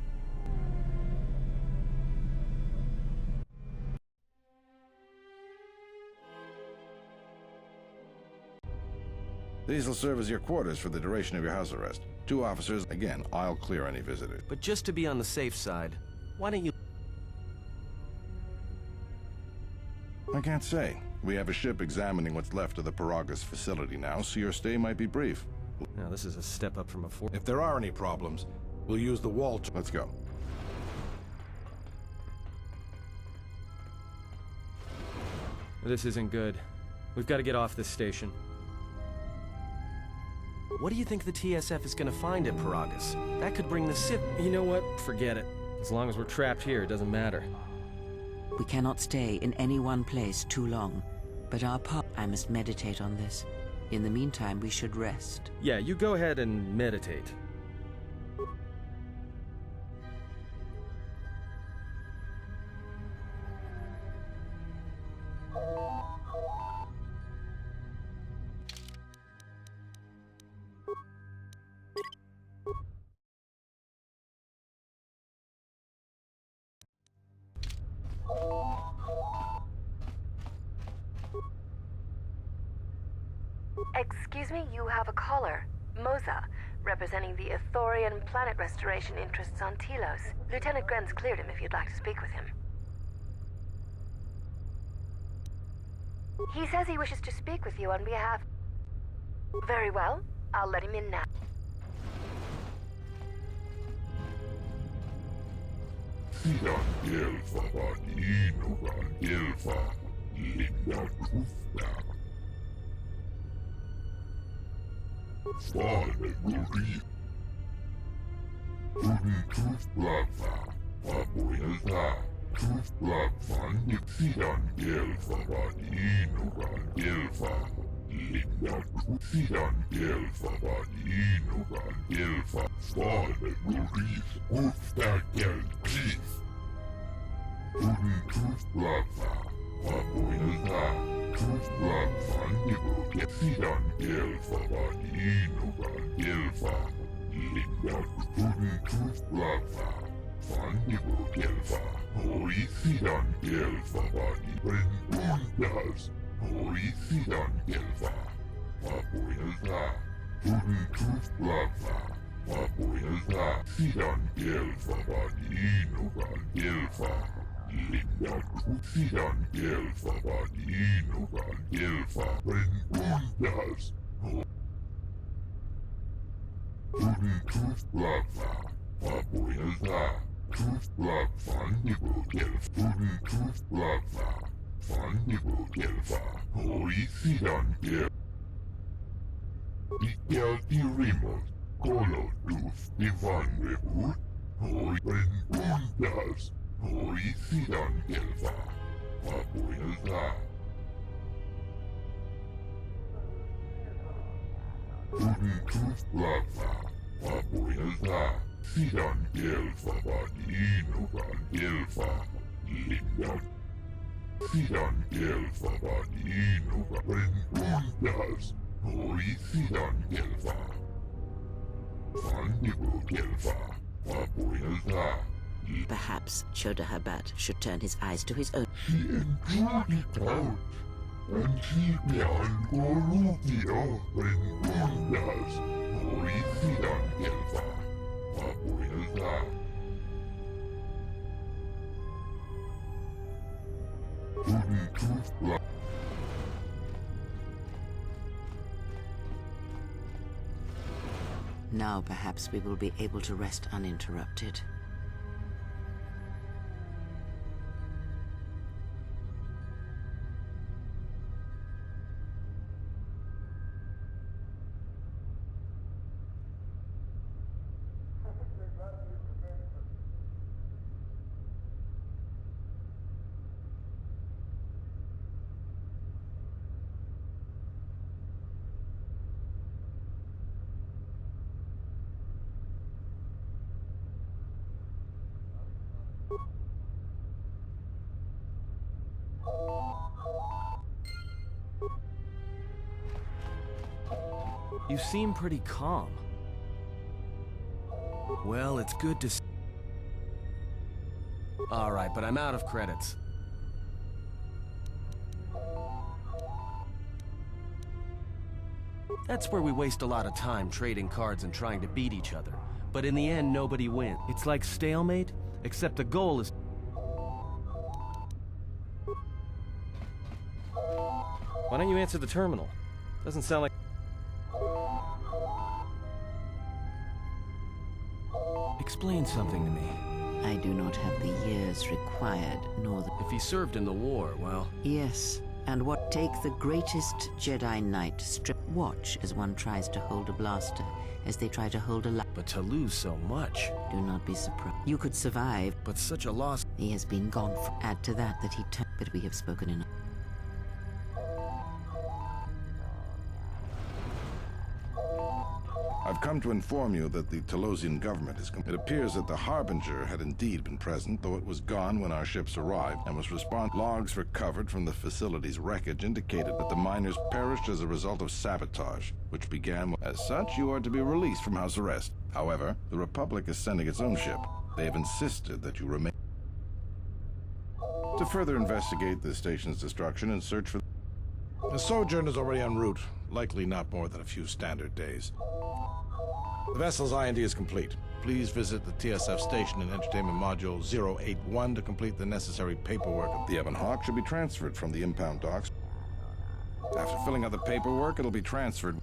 These will serve as your quarters for the duration of your house arrest. 2 officers. Again, I'll clear any visitors. But just to be on the safe side, why don't you... I can't say. We have a ship examining what's left of the Paragus facility now, so your stay might be brief. Now, this is a step up from before. If there are any problems, we'll use the wall to... Let's go. This isn't good. We've got to get off this station. What do you think the TSF is gonna find at Paragus? That could bring the Sith... You know what? Forget it. As long as we're trapped here, it doesn't matter. We cannot stay in any one place too long, but I must meditate on this. In the meantime, we should rest. Yeah, you go ahead and meditate. Excuse me, you have a caller. Moza, representing the Ithorian planet restoration interests on Telos. Lieutenant Grenz cleared him if you'd like to speak with him. He says he wishes to speak with you on behalf... Very well. I'll let him in now. Perhaps Choda Habat should turn his eyes to his own. Now perhaps we will be able to rest uninterrupted. You seem pretty calm. Well, it's good to see. Alright, but I'm out of credits. That's where we waste a lot of time trading cards and trying to beat each other. But in the end, nobody wins. It's like stalemate, except the goal is... Why don't you answer the terminal? Doesn't sound like... Explain something to me. I do not have the years required, nor the... If he served in the war, well... Yes, and what take the greatest Jedi Knight strip watch as one tries to hold a blaster, as they try to hold a light. But to lose so much... Do not be surprised. You could survive. But such a loss... He has been gone for... Add to that he turned... But we have spoken enough. I've come to inform you that the Telosian government is... It appears that the Harbinger had indeed been present, though it was gone when our ships arrived, and was Logs recovered from the facility's wreckage indicated that the miners perished as a result of sabotage, which began... As such, you are to be released from house arrest. However, the Republic is sending its own ship. They have insisted that you remain... To further investigate the station's destruction and search for... The sojourn is already en route, likely not more than a few standard days. The vessel's IND is complete. Please visit the TSF station and entertainment module 081 to complete the necessary paperwork. The Ebon Hawk should be transferred from the impound docks. After filling out the paperwork, it'll be transferred.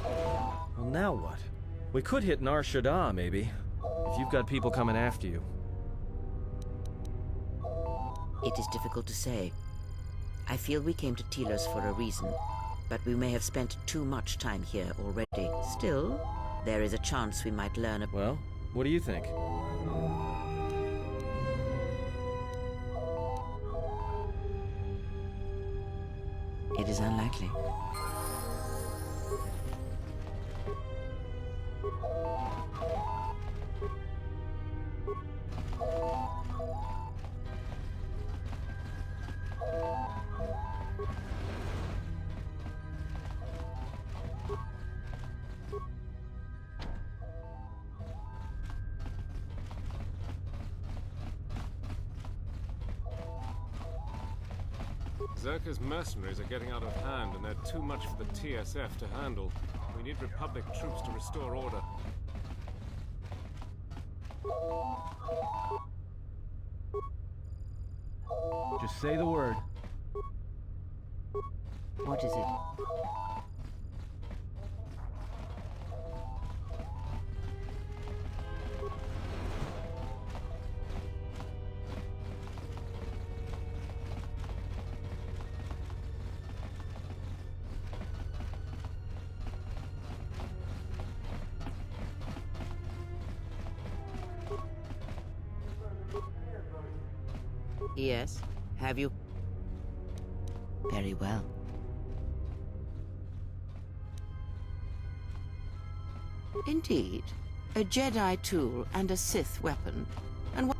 Well, now what? We could hit Nar Shaddaa, maybe. If you've got people coming after you. It is difficult to say. I feel we came to Telos for a reason, but we may have spent too much time here already. Still, there is a chance we might learn. Well, what do you think? It is unlikely. Zerka's mercenaries are getting out of hand, and they're too much for the TSF to handle. We need Republic troops to restore order. Just say the word. What is it? Yes. Have you? Very well. Indeed. A Jedi tool and a Sith weapon. And what?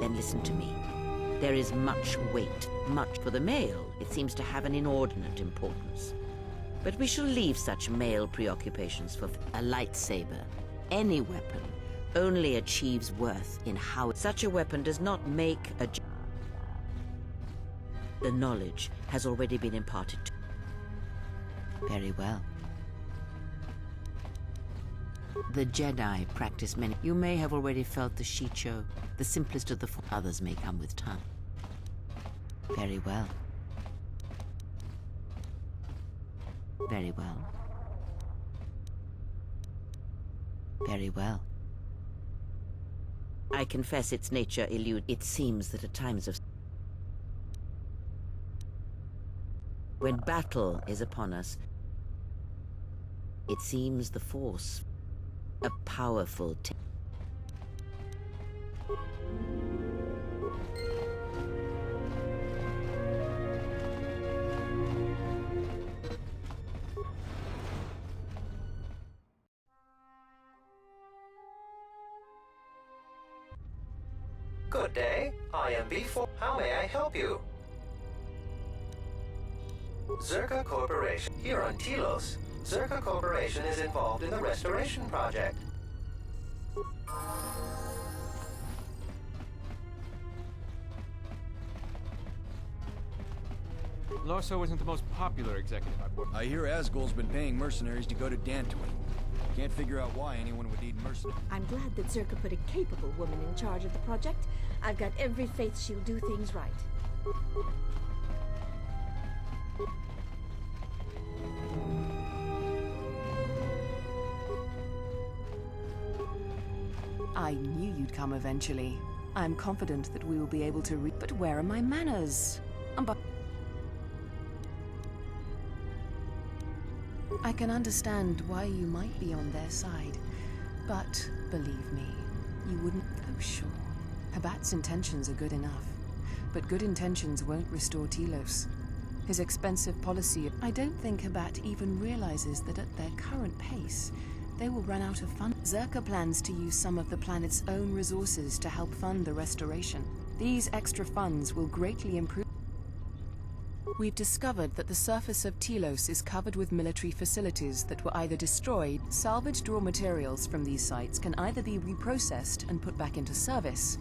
Then listen to me. There is much weight, much for the male. It seems to have an inordinate importance. But we shall leave such male preoccupations for a lightsaber. Any weapon only achieves worth in how such a weapon does not make a... The knowledge has already been imparted to... Very well. The Jedi practice many... You may have already felt the Shicho, the simplest of the four. Others may come with time. Very well. Very well. Very well. I confess its nature eludes. It seems that at times of... When battle is upon us, it seems the Force, a powerful... Good day. I am B4. How may I help you? Zerka Corporation. Here on Telos, Zerka Corporation is involved in the restoration project. Larso isn't the most popular executive I've worked with. I hear Asgul's been paying mercenaries to go to Dantooine. Can't figure out why anyone would need mercenaries. I'm glad that Zerka put a capable woman in charge of the project. I've got every faith she'll do things right. I knew you'd come eventually. I'm confident that we will be able to But where are my manners? I can understand why you might be on their side, but believe me, you wouldn't... Oh, sure. Habat's intentions are good enough, but good intentions won't restore Telos. His expensive policy... I don't think Habat even realizes that at their current pace, they will run out of funds. Zerka plans to use some of the planet's own resources to help fund the restoration. These extra funds will greatly improve... We've discovered that the surface of Telos is covered with military facilities that were either destroyed. Salvaged raw materials from these sites can either be reprocessed and put back into service,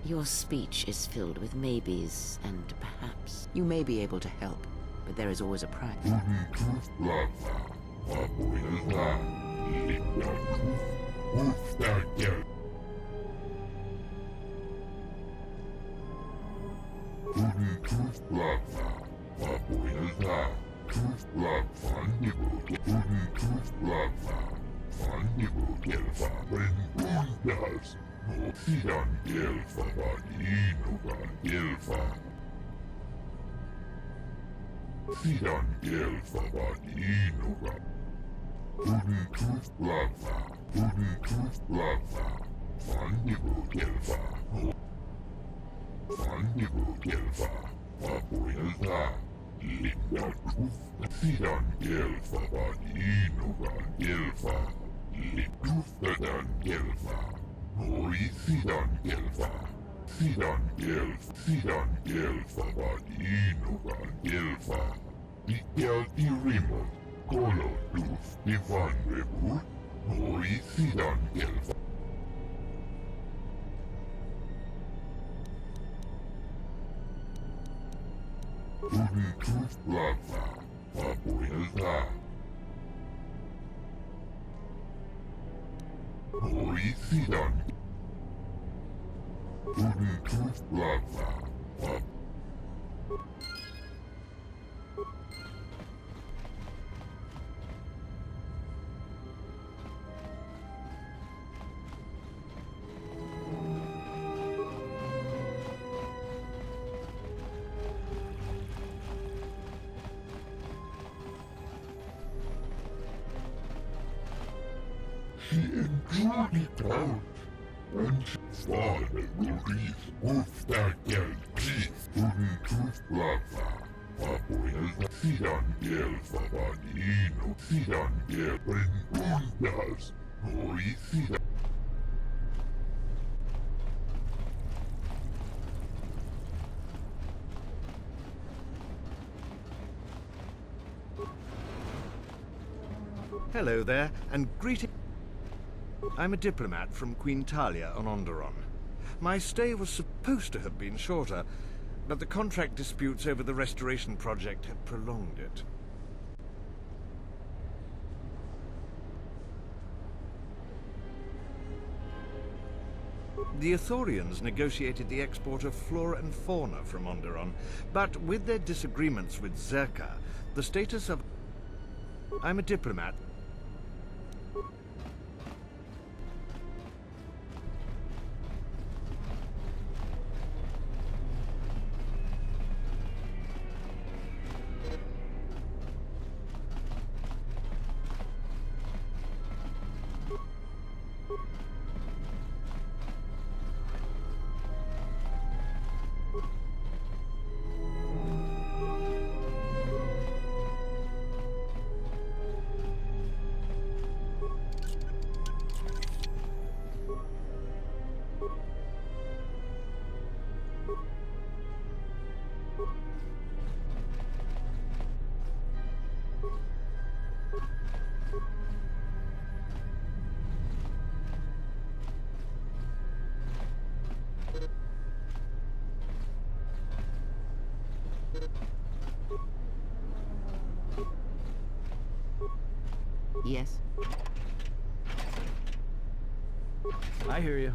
Your speech is filled with maybes and perhaps. You may be able to help, but there is always a price. She enjoyed it out. When she saw that Maurice wolfed that girl, please. Sidan gel Sabadino, Sidan gel Brendas, Maurice Sidan. Hello there, and greeting. I'm a diplomat from Queen Talia on Onderon. My stay was supposed to have been shorter, but the contract disputes over the restoration project had prolonged it. The Ithorians negotiated the export of flora and fauna from Onderon, but with their disagreements with Zerka, the status of... I'm a diplomat. Yes? I hear you.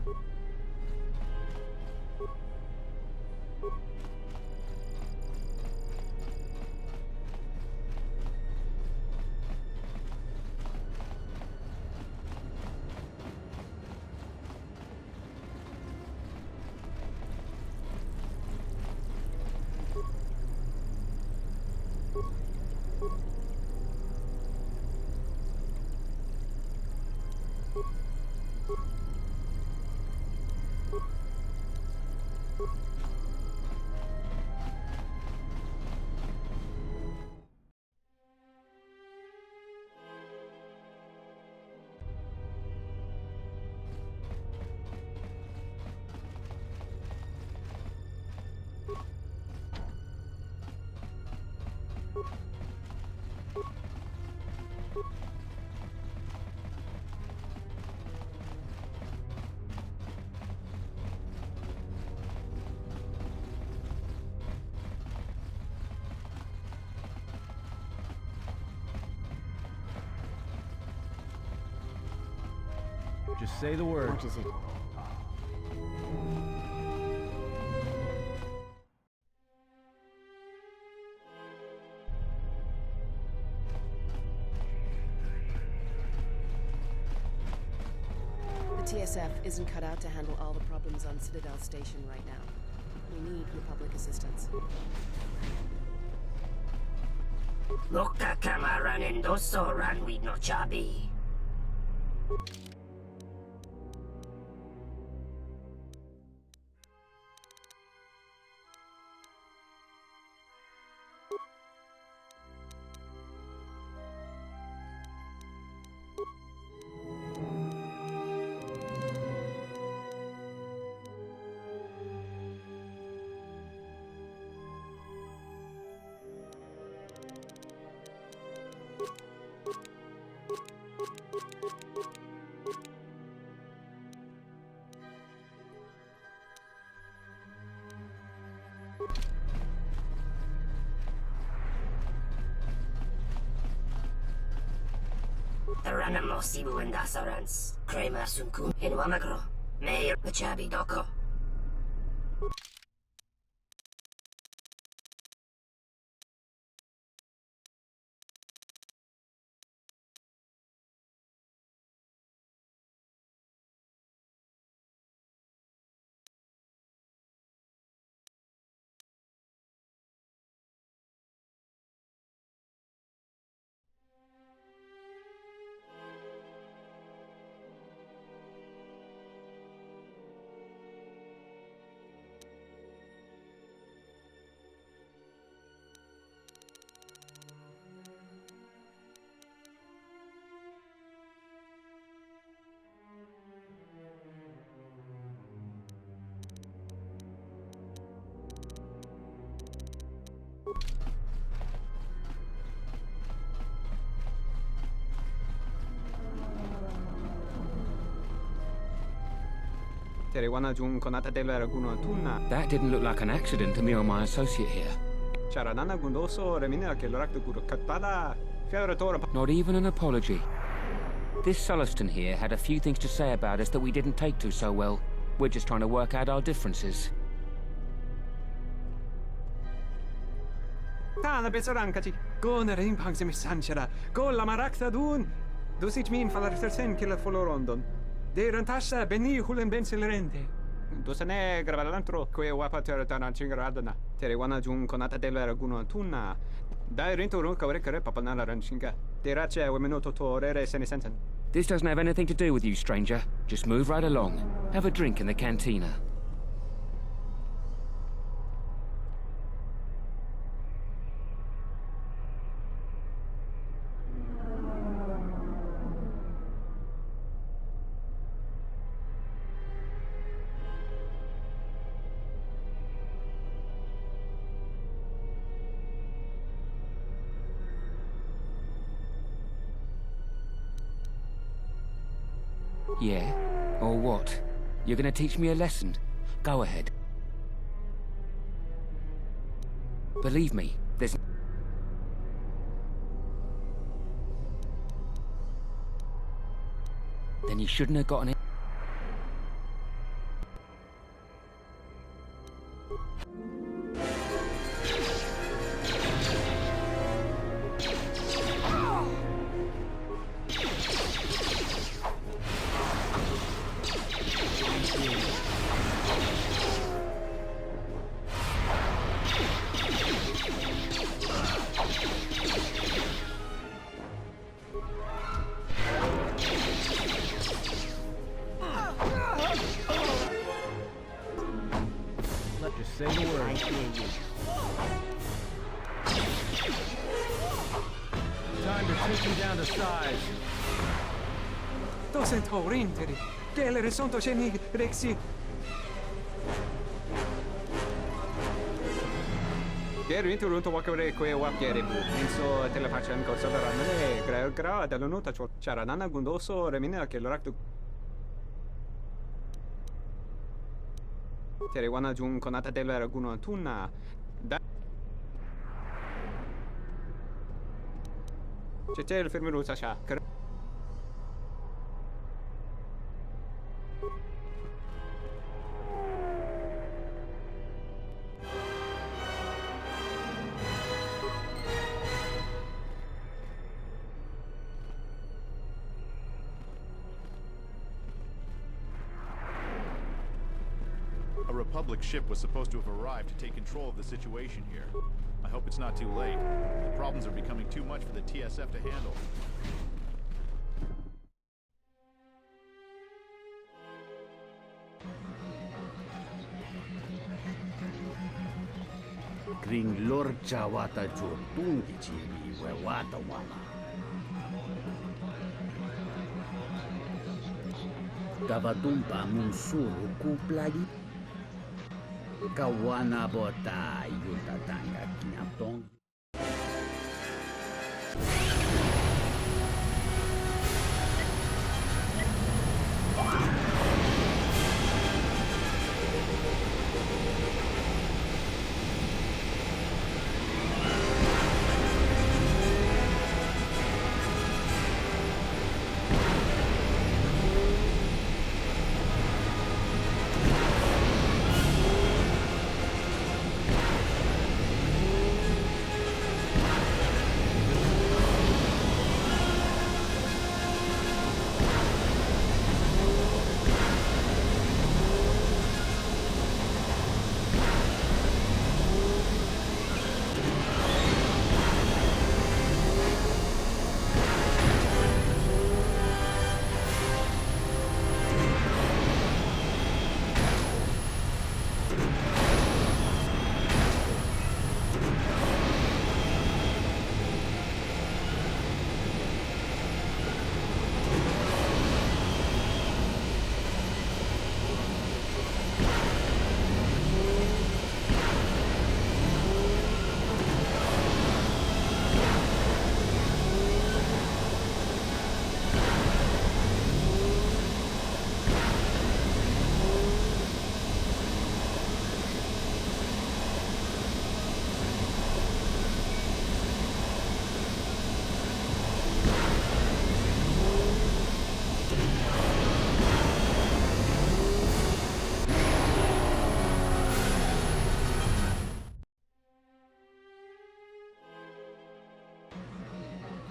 Just say the word. What is it? The TSF isn't cut out to handle all the problems on Citadel Station right now. We need Republic assistance. Loka kamaran endoso ranwi no chabi. Ranamo Sibu and Dasarans, Kramer Sunku, in Wamagro, Mayor Pachabi Doko. That didn't look like an accident to me or my associate here. Not even an apology. This Sulluston here had a few things to say about us that we didn't take to so well. We're just trying to work out our differences. Tana besarankachi. Go na rin pang simisanchara. Go la marakta dun. Dusich min falartersen kila folorondon. De rantasha beni hulen bensilerente. Dosane gravalantro que wapater tanan chingaradana. Tere wana jun konata della raguno tunna. Dai rinto run kawrekare papanala ranchinga. De rache wemenoto torere senesensen. This doesn't have anything to do with you, stranger. Just move right along. Have a drink in the cantina. Yeah? Or what? You're gonna teach me a lesson? Go ahead. Believe me, there's... Then you shouldn't have gotten it. Just say the word. Time to take him down to size. Doesn't horrinteri. Gele risonto ceni rexi. Geri into runto wakare kwe wakere bu. Inso telepachan ko sadarane gra dalunota charanana gundoso remina ke loraktu. Tere wana jun konata della raguno tunna. C'è il fermero Sasha. A Republic ship was supposed to have arrived to take control of the situation here. I hope it's not too late. The problems are becoming too much for the TSF to handle. Kring lorcha wata jortungi chibi we wata wala. Kavatumpa munsuru kuplagi. Kawana bota yutatanga kinaptong.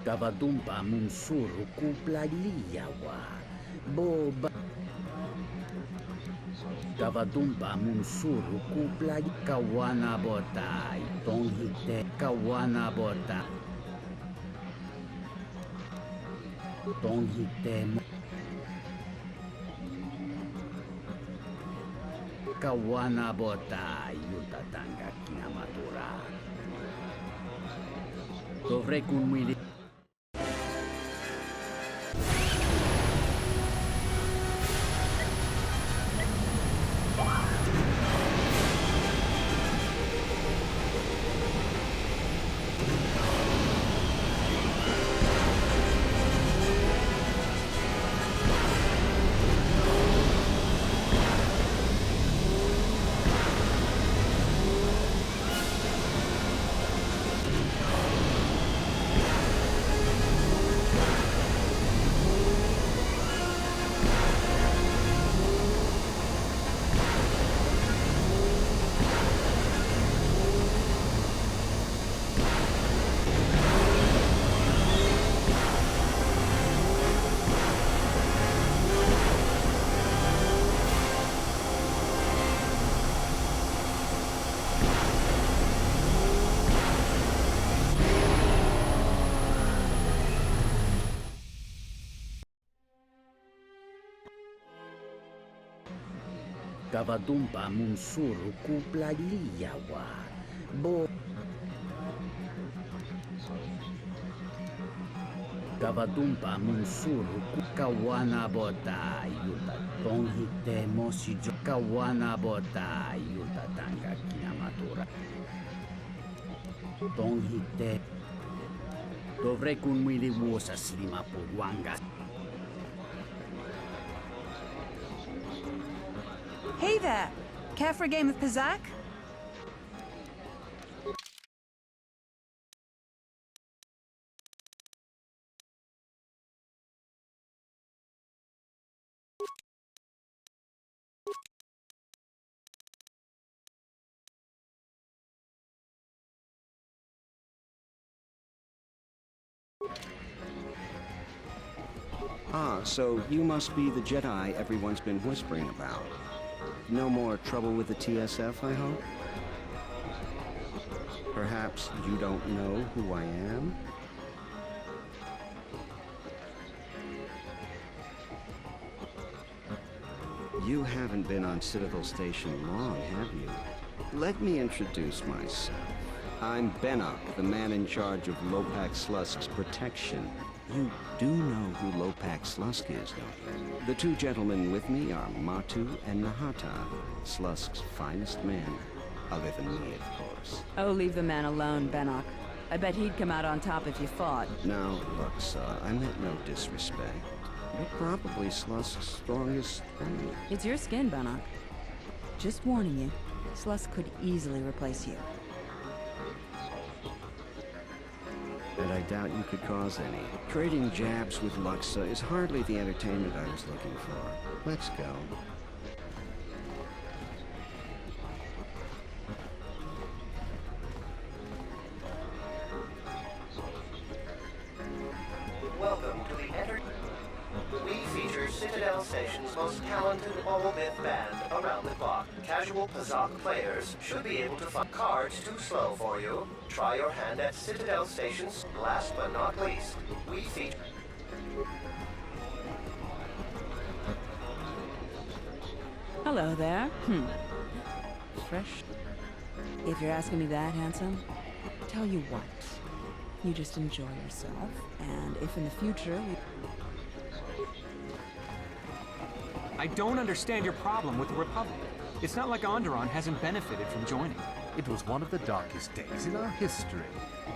Kavadumpa munsuru kuplaliyawa. Boba. Kavadumpa munsuru kuplali kawana bota. Tonghite kawana bota. Tonghite kawana bota yutatanga kinamatura. Dovrei conmuili. Kavadumpa munsuru kuplaliyawa. Bo. Kavadumpa munsuru kawana bota yuta. Tonghite mosijo kawana bota yuta tanga kinamatura. Tonghite. Dovrei conmuili wosa slima purwanga. Hey there! Care for a game of Pizak? Ah, so you must be the Jedi everyone's been whispering about. No more trouble with the TSF, I hope? Perhaps you don't know who I am? You haven't been on Citadel Station long, have you? Let me introduce myself. I'm Bennock, the man in charge of Lopak Slusk's protection. You do know who Lopak Slusk is, don't you? The two gentlemen with me are Matu and Nahata, Slusk's finest men. Other than me, of course. Oh, leave the man alone, Bennock. I bet he'd come out on top if you fought. Now, look, I meant no disrespect. You're probably Slusk's strongest enemy. It's your skin, Bennock. Just warning you, Slusk could easily replace you. And I doubt you could cause any. Trading jabs with Luxa is hardly the entertainment I was looking for. Let's go. Welcome to the We feature Citadel Station's most talented all-myth band around the clock. Casual Pazak players should be able to find cards too slow for you. Try your hand at Citadel Station's. Last but not least, we feature... Hello there. Fresh. If you're asking me that, handsome, tell you what. You just enjoy yourself, and if in the future we... I don't understand your problem with the Republic. It's not like Onderon hasn't benefited from joining. It was one of the darkest days in our history.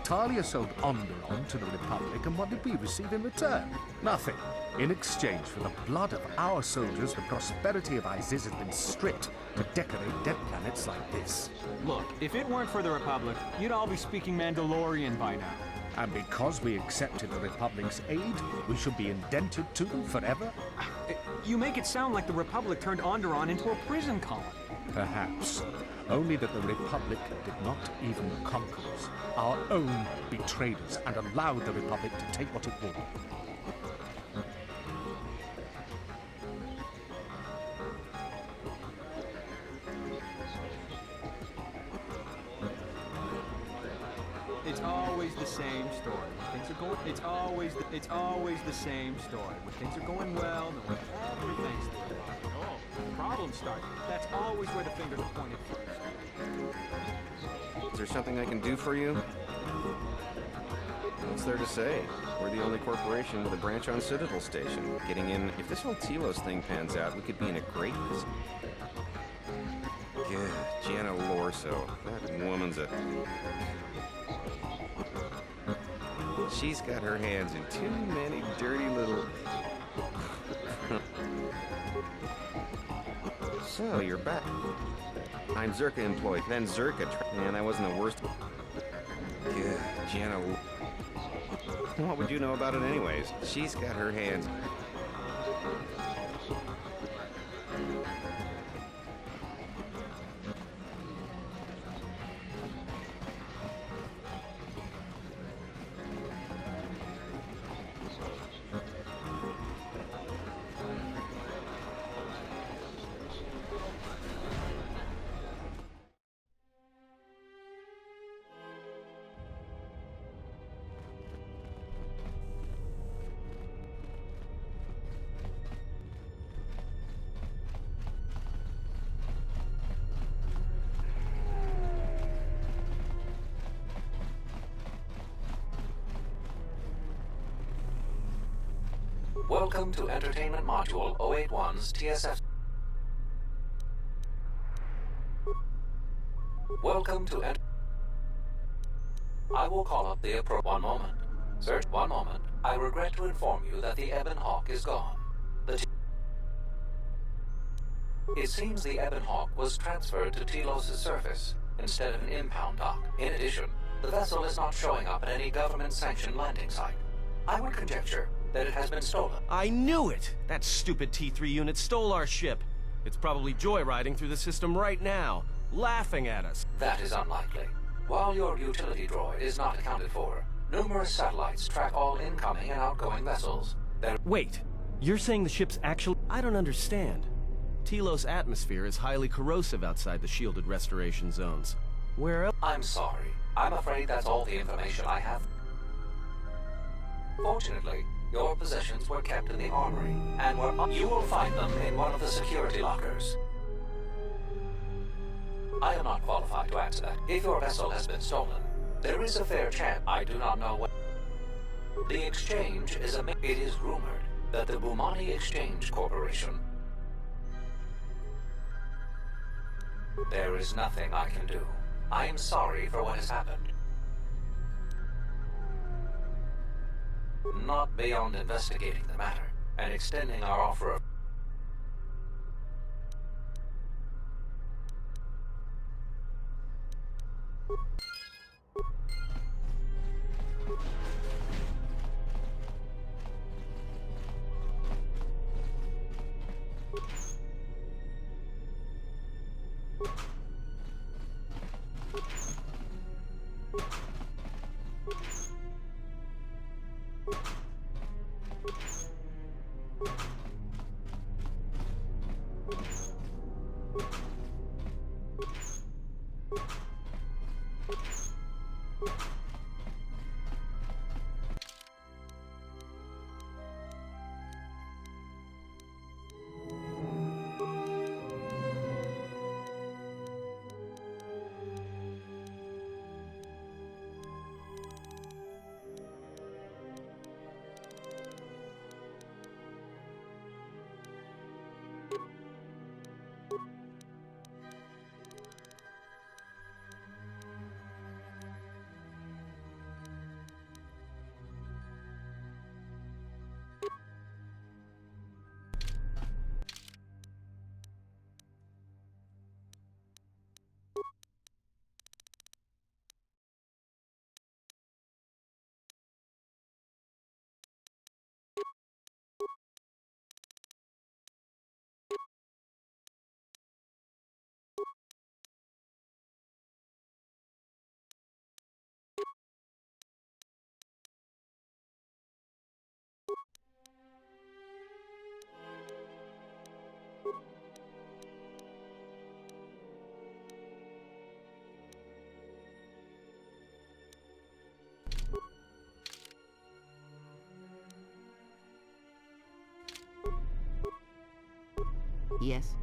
Talia sold Onderon to the Republic, and what did we receive in return? Nothing. In exchange for the blood of our soldiers, the prosperity of Iziz has been stripped to decorate dead planets like this. Look, if it weren't for the Republic, you'd all be speaking Mandalorian by now. And because we accepted the Republic's aid, we should be indented to them forever? You make it sound like the Republic turned Onderon into a prison colony. Perhaps. Only that the Republic did not even conquer us. Our own betrayed us and allowed the Republic to take what it would. It's always the same story. When things are going, it's always the same story. When things are going well, no one ever thinks they're right. Oh, problems start. That's always where the fingers are pointed first. Is there something I can do for you? What's there to say? We're the only corporation with a branch on Citadel Station. Getting in, if this whole Telos thing pans out, we could be in a great position. Yeah, Gianna Lorso. That woman's a... She's got her hands in too many dirty little... So, you're back. I'm Zerka employee, then Zerka... Man, that wasn't the worst... Yeah, Gianna... What would you know about it anyways? She's got her hands... Welcome to Entertainment Module 081's TSF. Welcome to I will call up the one moment. Search one moment. I regret to inform you that the Ebon Hawk is gone. It seems the Ebon Hawk was transferred to Telos' surface instead of an impound dock. In addition, the vessel is not showing up at any government-sanctioned landing site. I would conjecture that it has been stolen. I knew it! That stupid T3 unit stole our ship. It's probably joyriding through the system right now, laughing at us. That is unlikely. While your utility droid is not accounted for, numerous satellites track all incoming and outgoing vessels. Wait, you're saying the ship's actually... I don't understand. Telos' atmosphere is highly corrosive outside the shielded restoration zones. Where else? I'm sorry. I'm afraid that's all the information I have. Fortunately, your possessions were kept in the armory, and you will find them in one of the security lockers. I am not qualified to answer that. If your vessel has been stolen, there is a fair chance. I do not know what... The exchange is a... It is rumored that the Bumani Exchange Corporation... There is nothing I can do. I am sorry for what has happened. Not beyond investigating the matter and extending our offer of... Yes?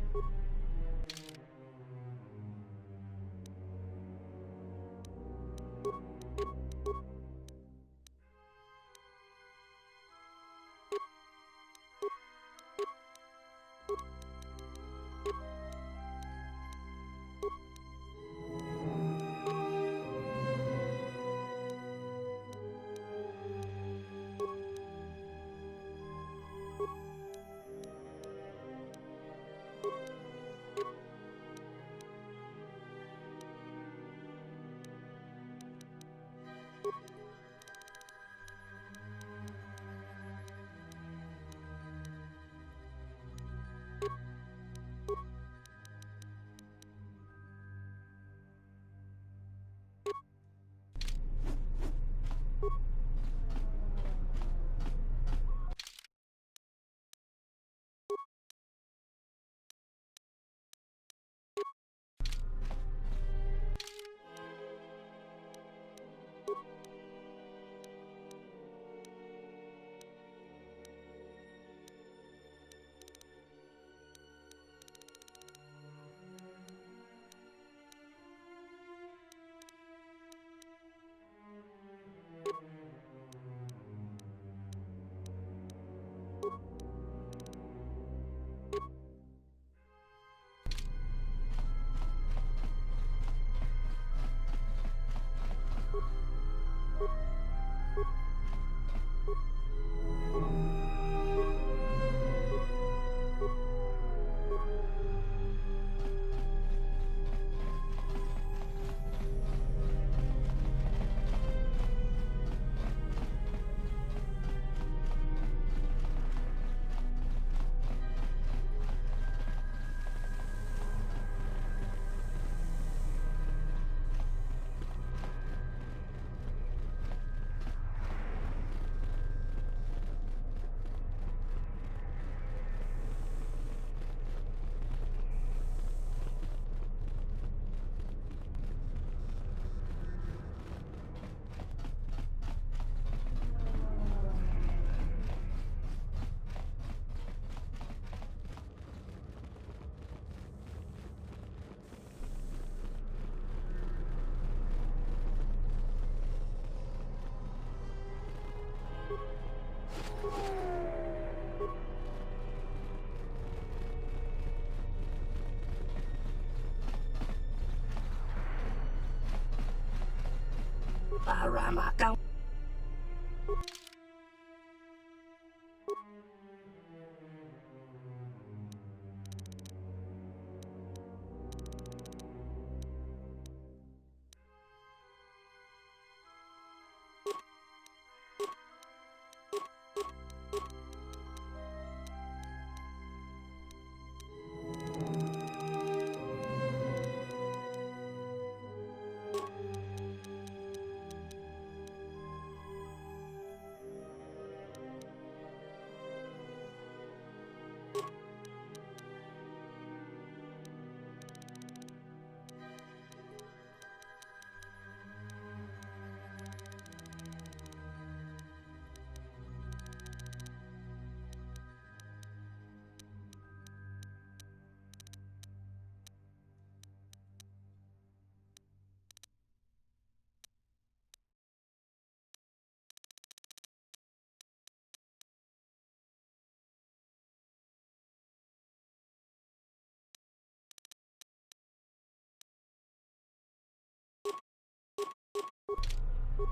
Paramakaw.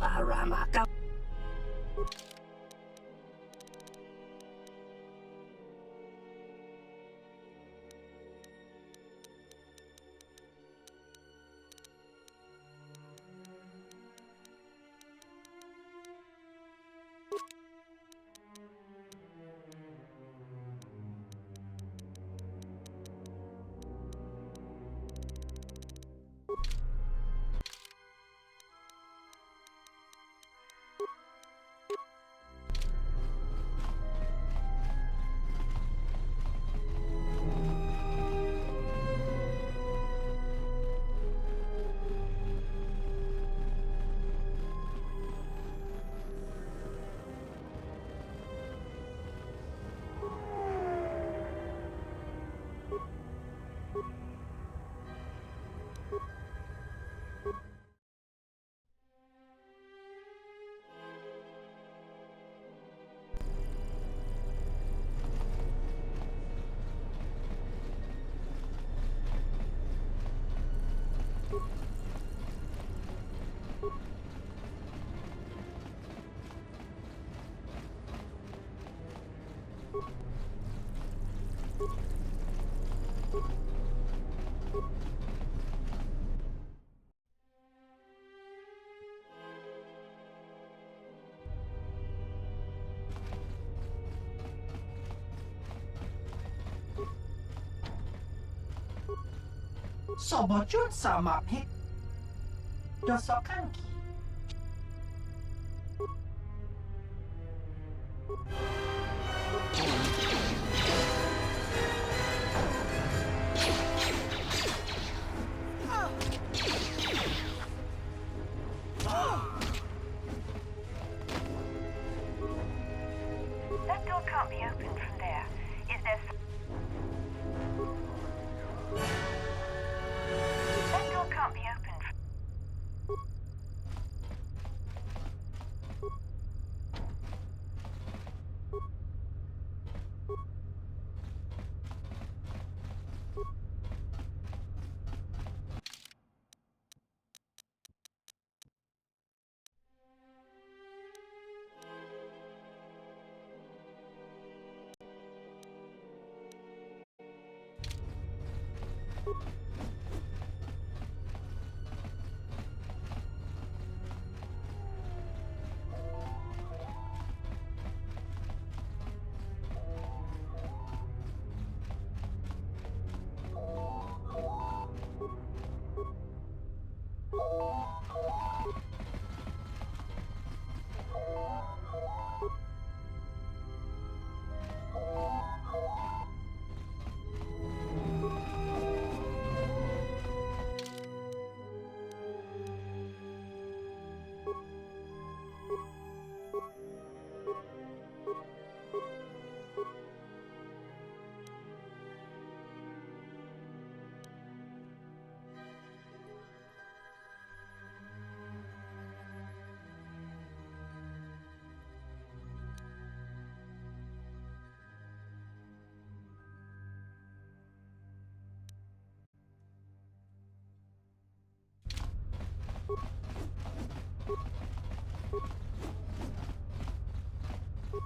Paramakaw. Sobojun sama pit. Dosokanki. That door can't be opened from there. Is there That door can't be opened from...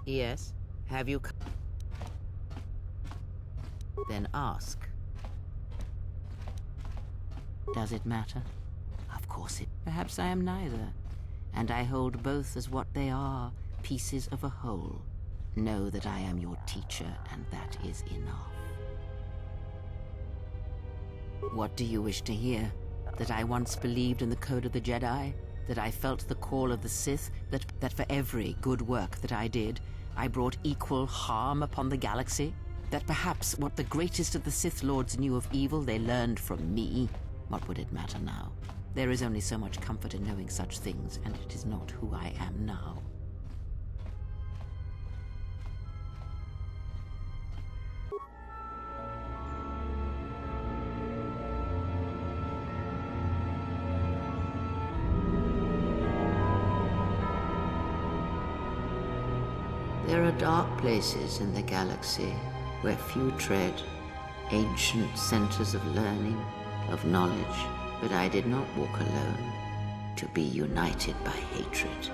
Yes? Have you Then ask. Does it matter? Of course it... Perhaps I am neither. And I hold both as what they are, pieces of a whole. Know that I am your teacher, and that is enough. What do you wish to hear? That I once believed in the code of the Jedi? That I felt the call of the Sith? That for every good work that I did, I brought equal harm upon the galaxy? That perhaps what the greatest of the Sith Lords knew of evil, they learned from me? What would it matter now? There is only so much comfort in knowing such things, and it is not who I am now. There are dark places in the galaxy where few tread, ancient centers of learning, of knowledge, but I did not walk alone. To be united by hatred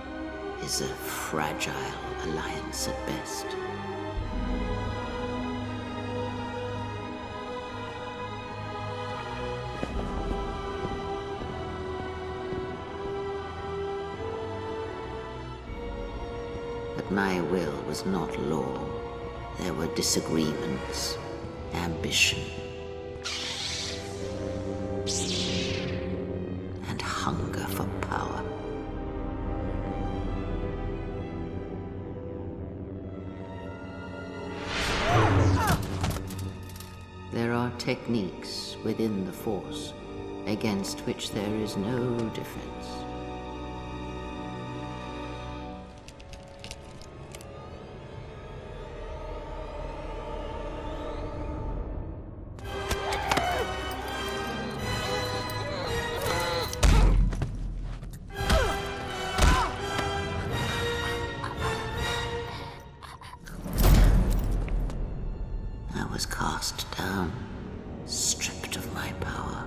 is a fragile alliance at best. But my will was not law. There were disagreements, ambition, and hunger for power. There are techniques within the Force against which there is no defense. I was cast down, stripped of my power,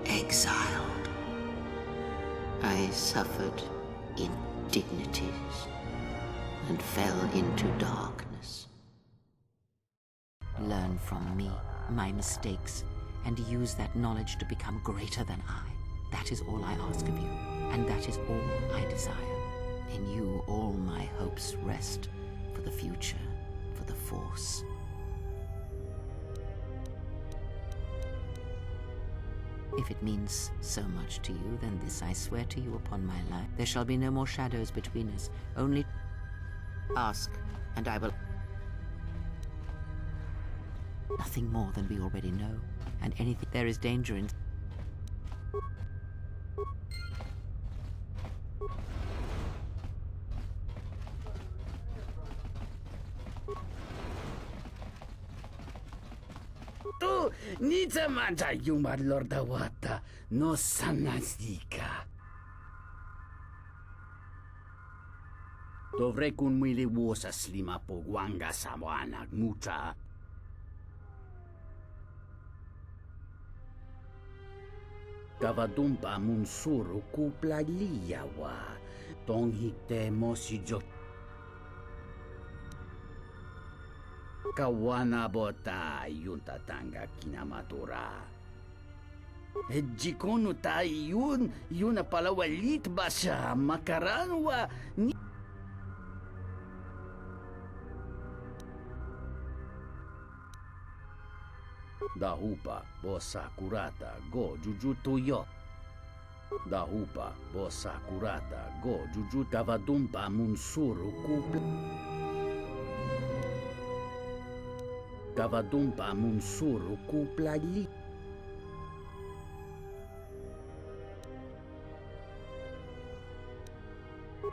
exiled. I suffered indignities and fell into darkness. Learn from me, my mistakes, and use that knowledge to become greater than I. That is all I ask of you, and that is all I desire. In you all my hopes rest, for the future, for the Force. If it means so much to you, then this I swear to you upon my life. There shall be no more shadows between us. Only ask, and I will. Nothing more than we already know, and anything there is danger in. Tu nici mangia yumar lorda wata no sanazika. Dovrei kun mwili wosa slima po wanga sawana mucha. Kavadumpa munsuru kupla liyawa. Tonghite mosijo. Kawana bota yunta tanga kinamatura. Jikono ta yun palawalit basa makaranwa ni. Dahupa bosa kurata go jujutu yo. Dahupa bosa kurata go juju kavadumpa munsuru kupla. Kavadumpa munsuru kupla li.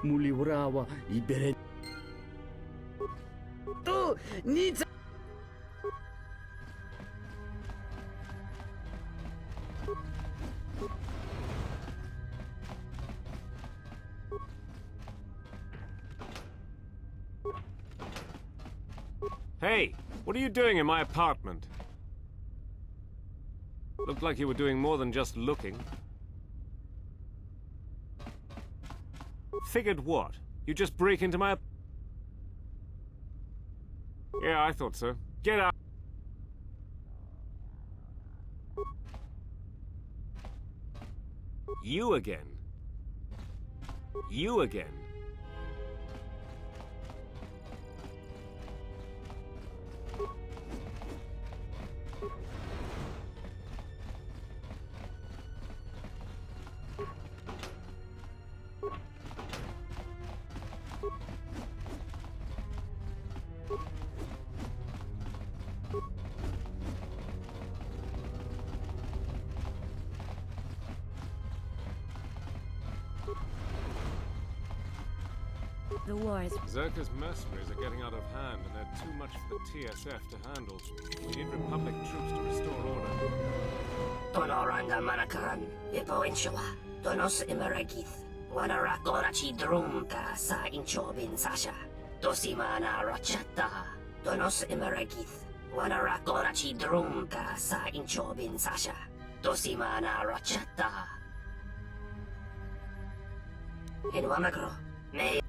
Muliwrawa ibere. Tu nici. Hey, what are you doing in my apartment? Looked like you were doing more than just looking. Figured what? You just break into my... Yeah, I thought so. Get out! You again. You again. The war is... Zerka's mercenaries are getting out of hand, and they're too much for the TSF to handle. We need Republic troops to restore order. Tonoranga Manakaran, Ipo Inshawa, Donos Imeragith, Wanara Gorachi Drumka sa Inchobin Sasha, Dosimana Rachata, Donos Imeragith, Wanara Gorachi Drumka sa Inchobin Sasha, Dosimana Rachata. In Wamakro, May.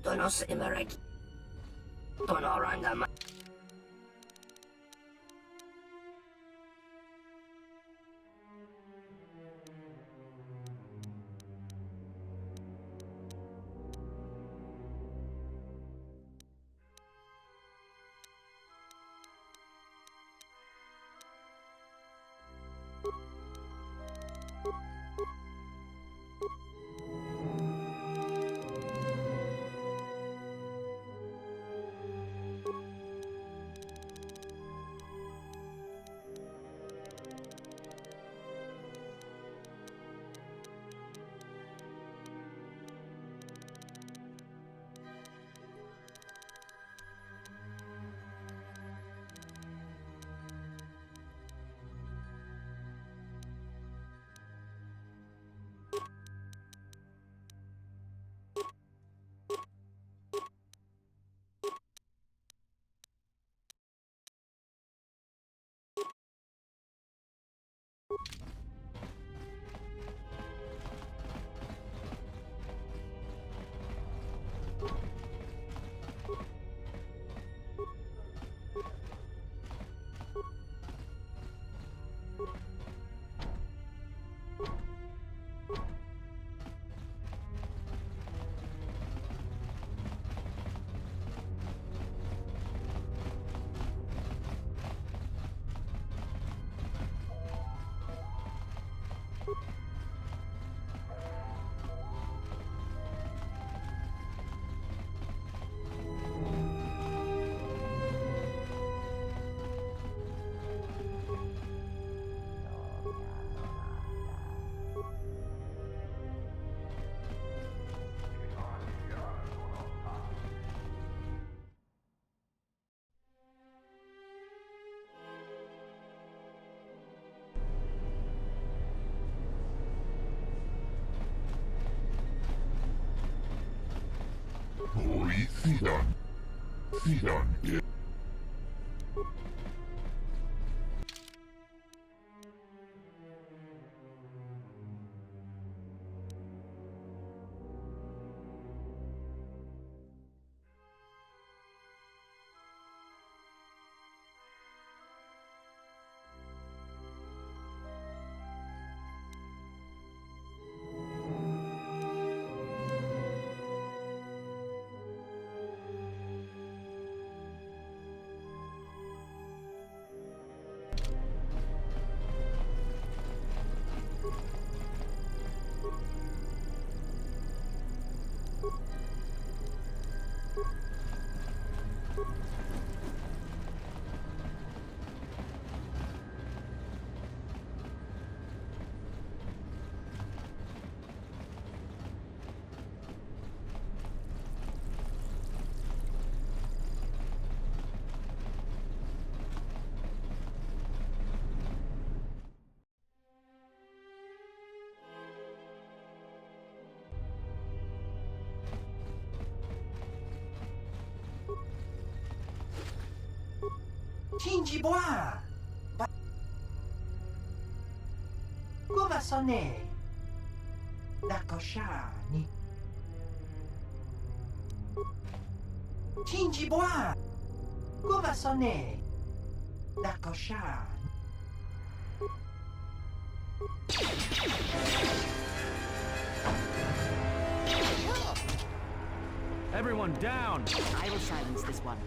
Donos Imeragi. Tonoranga Ma. Shinji bois. Come sonne? Da cosciani. Shinji bois. Come sonne? Da cosciani. Everyone down! I will silence this one.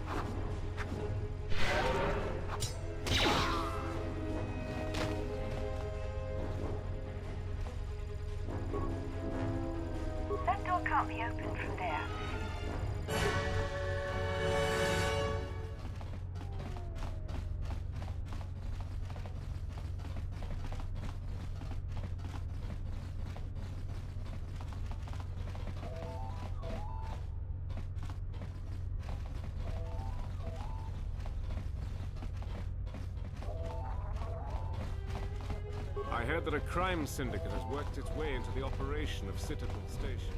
That door can't be opened from there. I heard that a crime syndicate has worked its way into the operation of Citadel Station.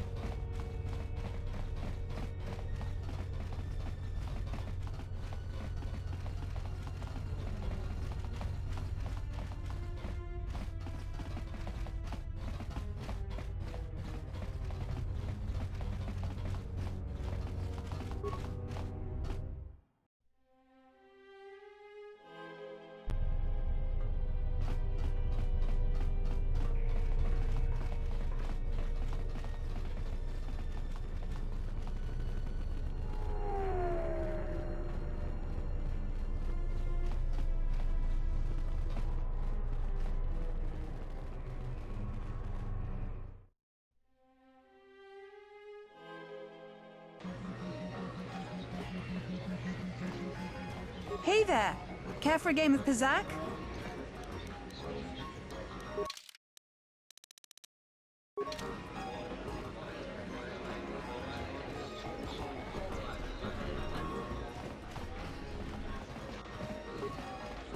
Hey there! Care for a game of Pizzac?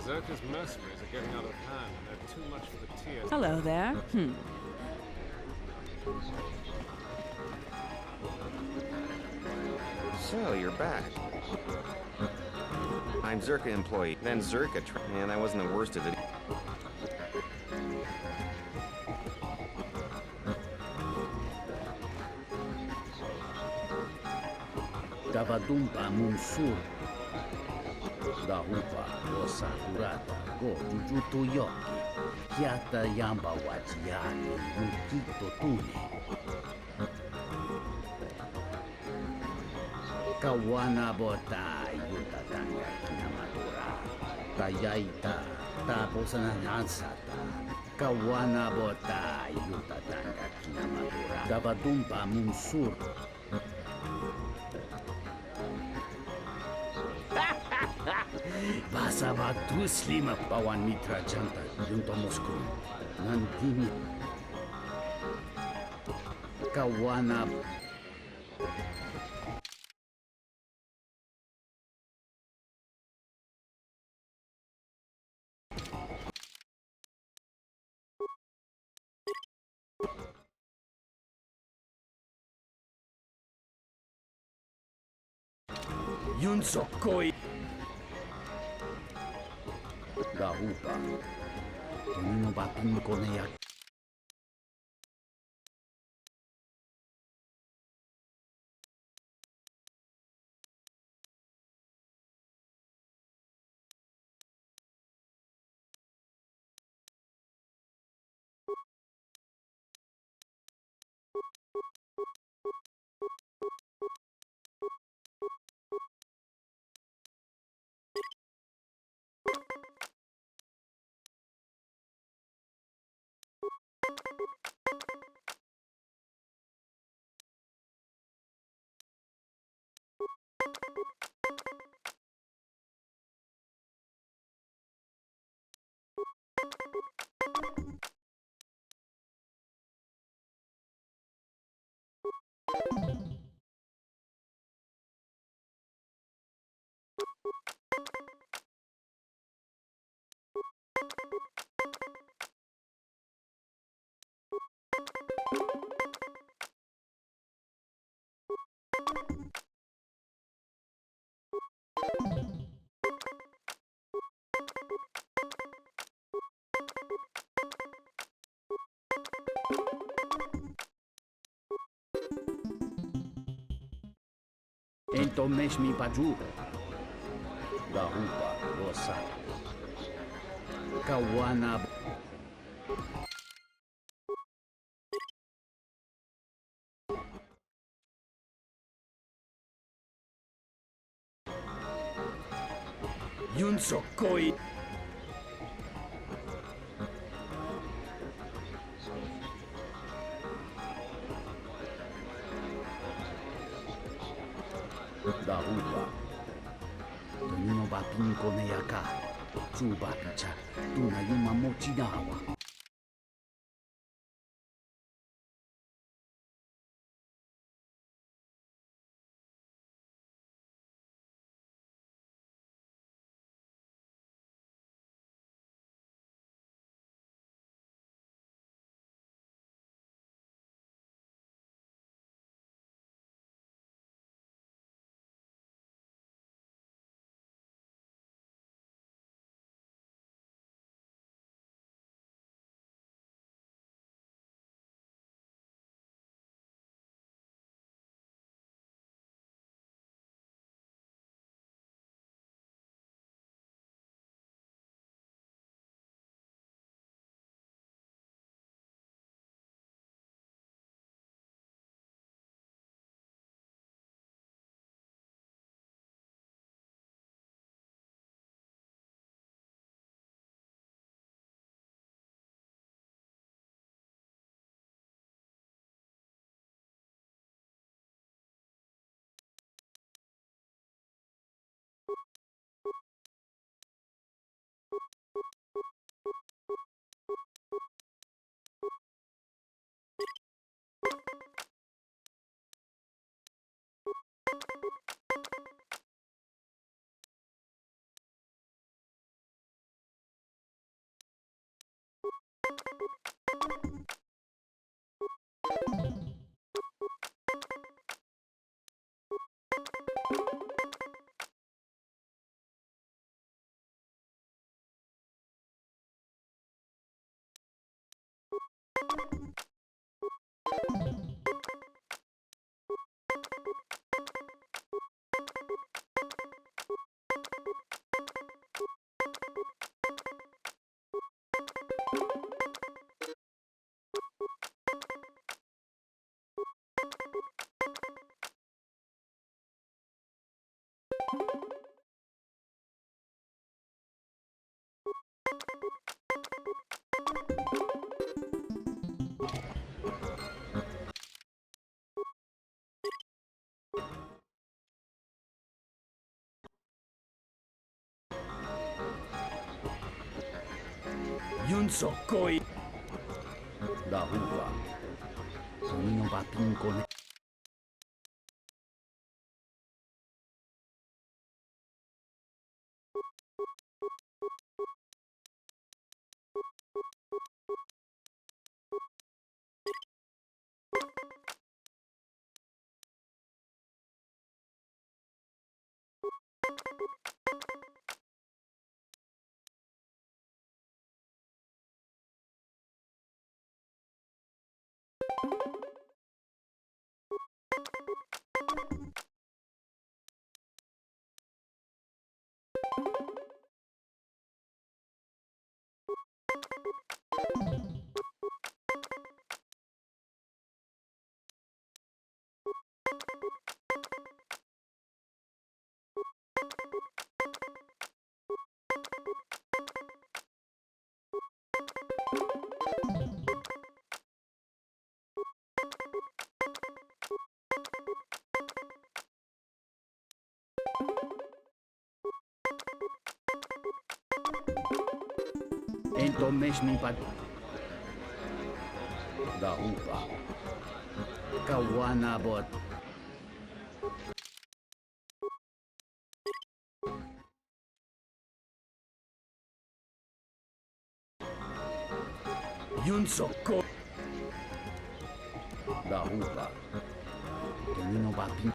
Zerka's mercenaries are getting out of hand, and they're too much for the TS. Hello there. So, you're back. I'm Zerka employee, then Zerka man, I wasn't the worst of it. Davadumpa Munsur. Dahupa Osa Kurata Go Jujutu Yoki. Kiata Yamba Wajiani Yukito Tune. Kawana Bota Yutatanga Kinamadura. Tayaita Taposana Nansata. Kawana Bota Yutatanga Kinamadura. Davadumpa Munsur. Basaba Tuslima Pawan Mitra Janta Junto Moscow Nantini Kawana Yun sokoi. Dahupa. Tonino bapin ko na yak. Ento mesh mi paju. Dahupa rosa. Kawana. Yun sokoi. Dahupa. Tonino bapin ko na yaka. Tsuba picha. Tuna yuma mochinawa. Yun sokoi. Dahupa. Tonino bapin ko na. Ento mesmi pat Dahupa Kawana bot Yun soko Dahupa Tumino bapi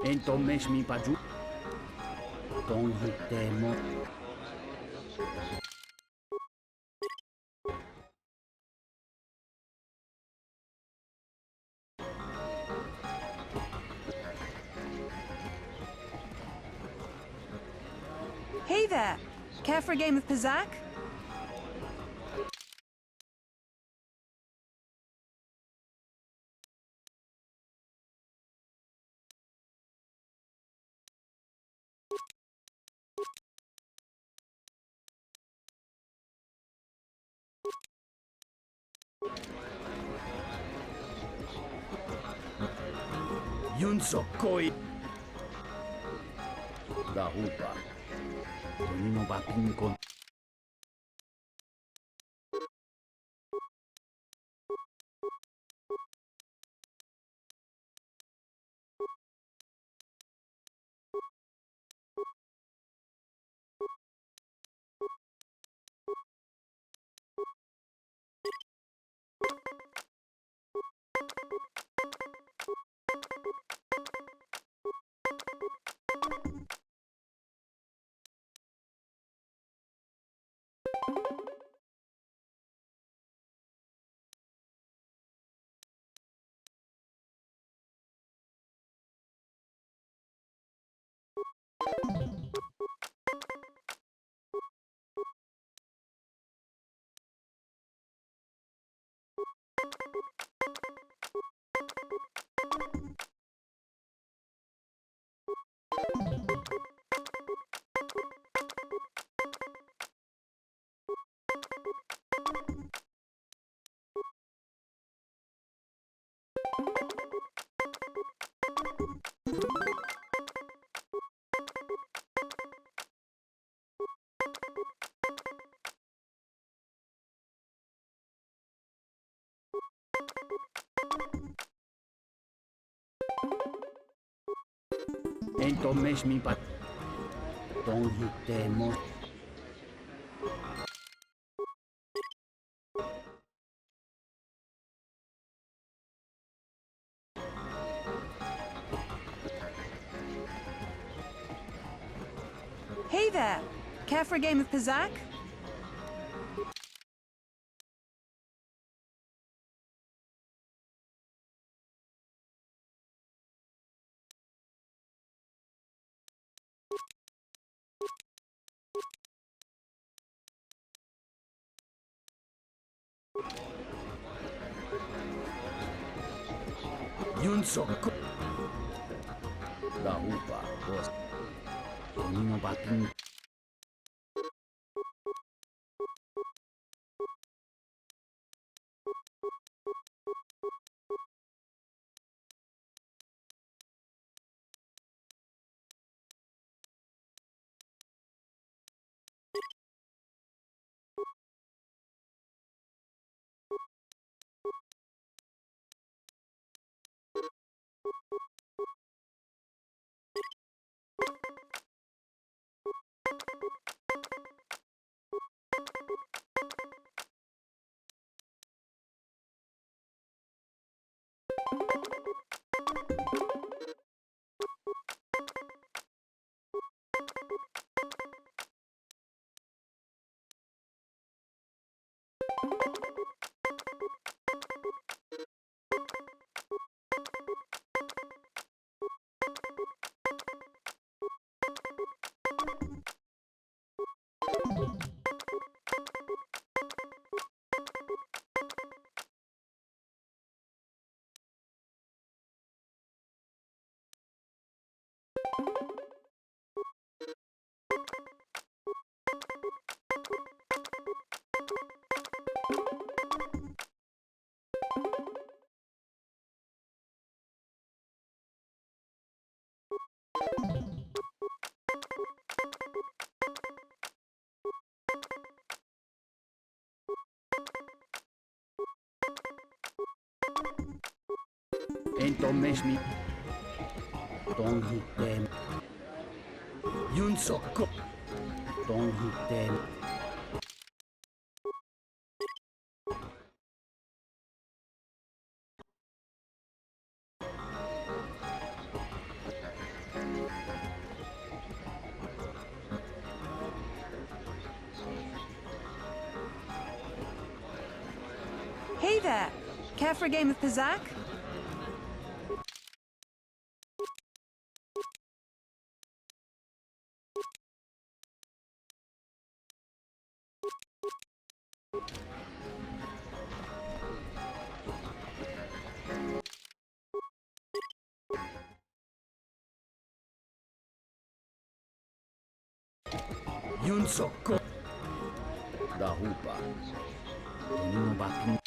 Ento mesmi paju Tong hitemo Hey there! Care for a game of Pizzak? Yun sokoi Dahupa Tumino bapin kon Ento mesmi pat Tong hitemo Hey there! Care for a game of Pizzak? Yun Soko. Dahupa, boss. Onino bating. Don't miss me. Don't hit them. Yun Soko. Don't hit them. Hey there! Care for a game of Pizak? Yun Soko. Dahupa. Onino bating.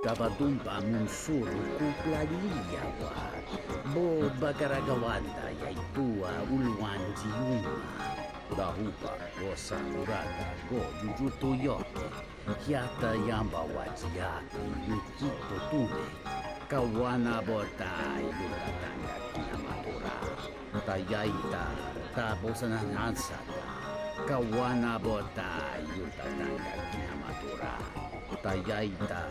Kabadumpa munsuru kuplaliyawa. Bo bakaragawanda yaitua ulwan jiuma. Dahupa gosa urata go jujuto yoke. Hiata yamba wajiaki yukito tune. Kawana bota yutatanga kinamatura. Tayaita tabosanan ansata. Kawana bota yutatanga kinamatura. Tayaita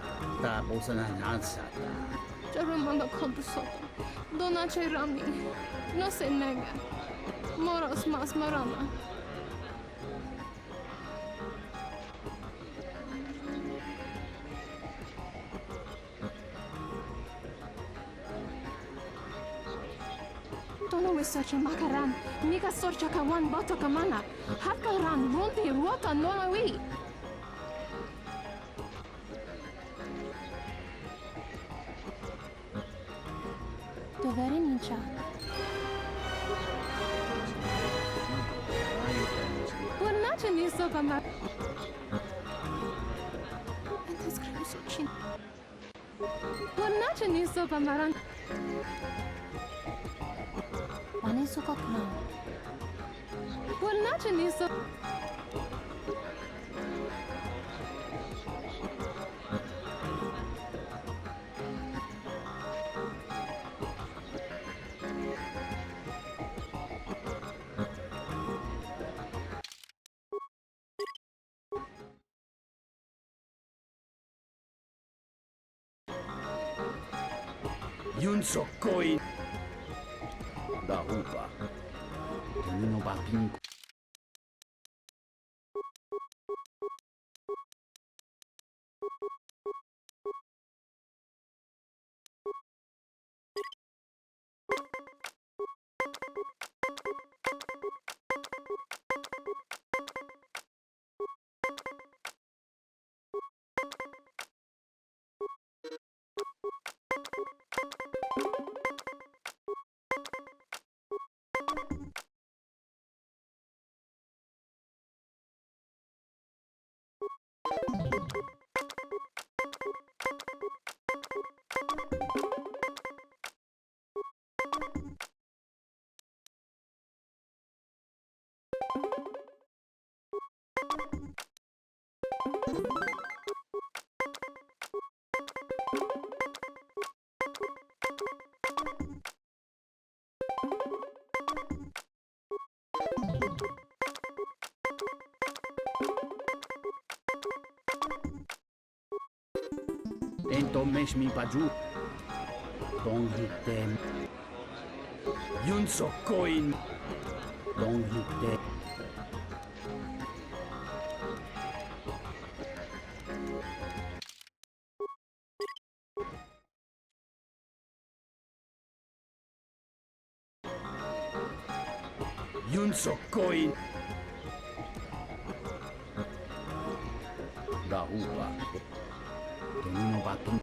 tabosanan ansata. Jarumanga kontusoto. Donace rami. No se nega. Moros mas marama. Tono wisacha makaran. Nika sorcha kawan boto kamana. Hakaran ronde ruota nonawi. Dovere ninja. Buonace ni sopa ma. Ente scrivo su cin. Buonace ni sopa maran. Ane sopa clown. Buonace ni sopa. Yun sokoi. Dahupa. Tonino bapin. Ento mesh mi baju. Don't hit them. Yun sokoin. Don't hit them. Yun sokoin. Dahupa. Tonino bapin.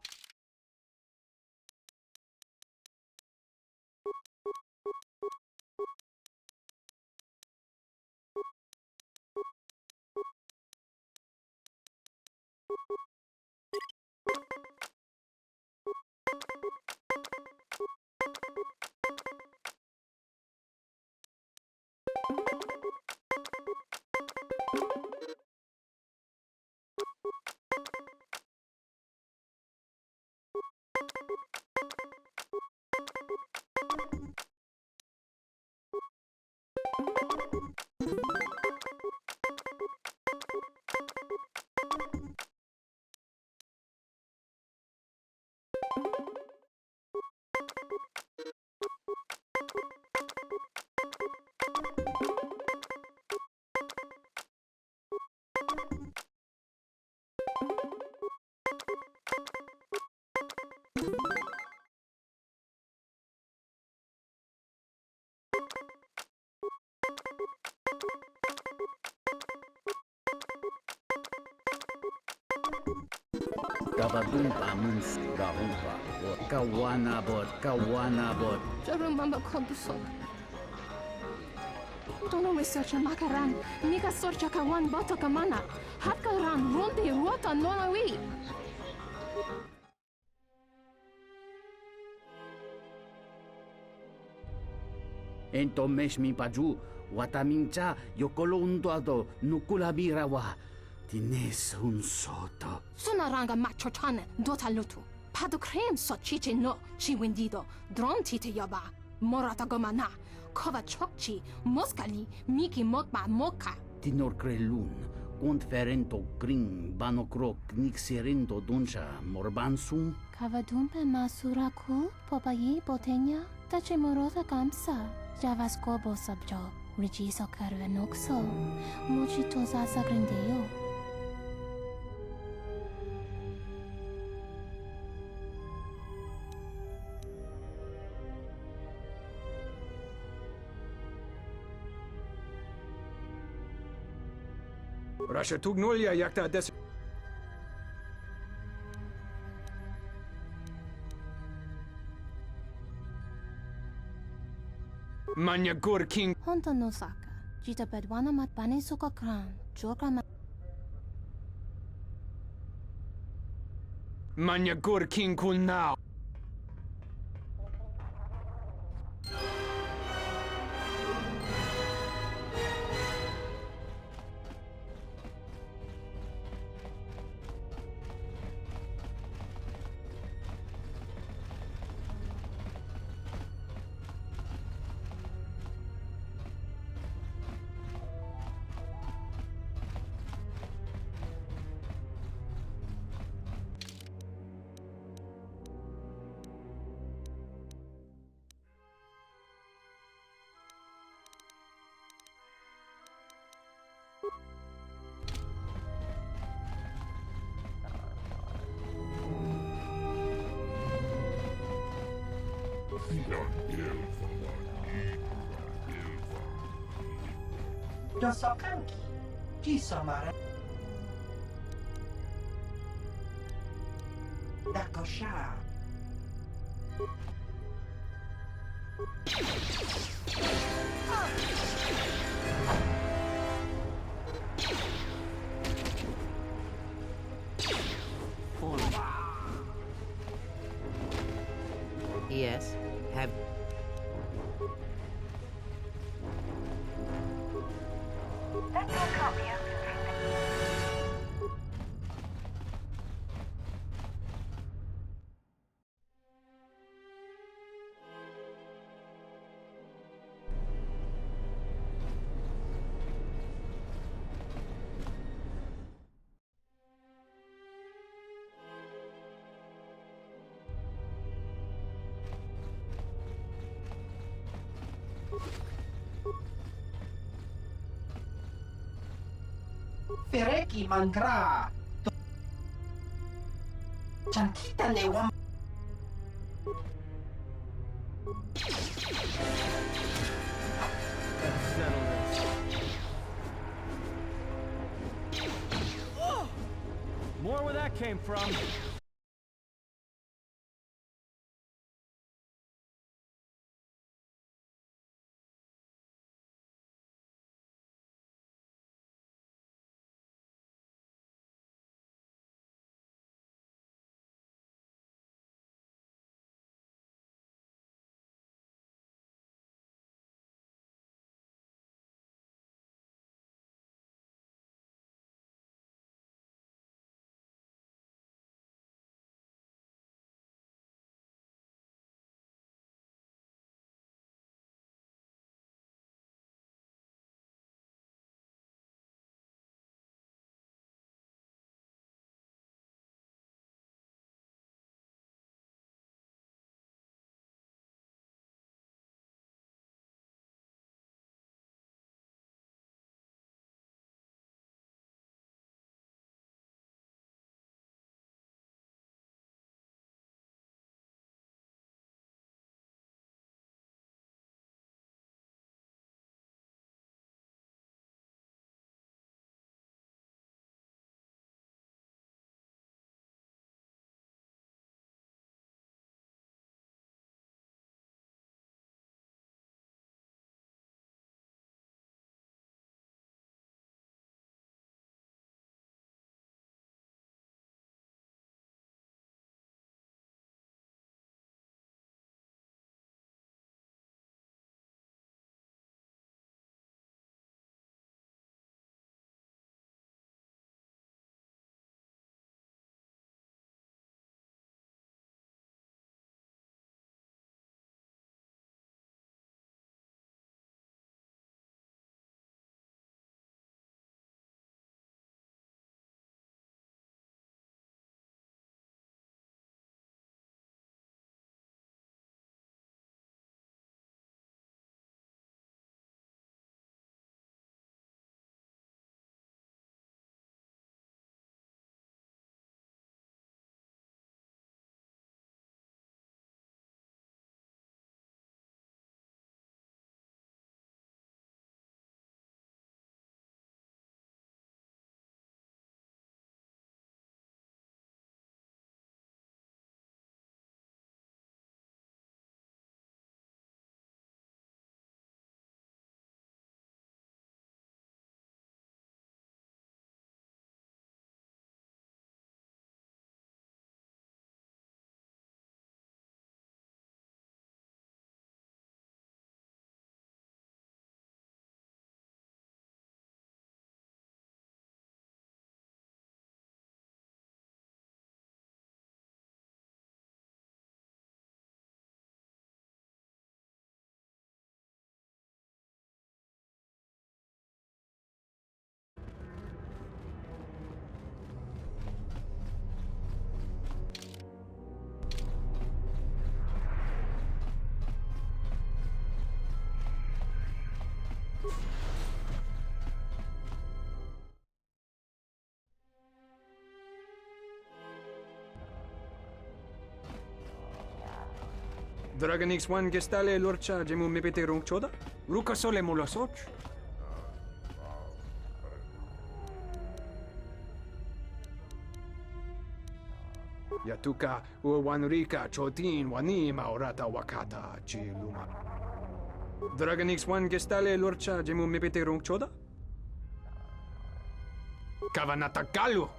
Kabadumpa mus dahupa. Kawana bot. Jarumanga kontusot. Tono wisacha makaran. Nika sorcha kawan boto kamana. Hakaran ronde ruota nonawi. Ento mesh mi paju, watamincha yokolondo nukulabira wa. Tines un soto. Sonaranga machotane dota lutu. Padu krem so chiche no chi wendido. Dron tite yoba. Morata gomana. Kova chokchi. Moskali. Miki mokba moka. Tinor crelun. Conferento gring banokrok nixerento doncha morbansum. Kavadumpe masuraku popayi botenya. Tache morota kamsa. Javaskobo sabjo. Regiso carvenoxo. Mochitosa sagrindeo. Rasha tugnulja jakta des... Manya gur king... Honto no saka. Jita pedwana mat bane suka kran. Joka ma... Manya gur king kul now. Dosokanki. Jisomare. Dakosha. Yes, have... That door can't be opened from there. Fereki mangra. Chantita ne wam. More where that came from. Dragonix one gestale lorcha jemu mepete rong choda? Ruka sole mulasoch? Yatuka uwanrika chotin wani maurata wakata chiluma. Dragonix one gestale lorcha jemu mepete rong choda? Kavanatakalu!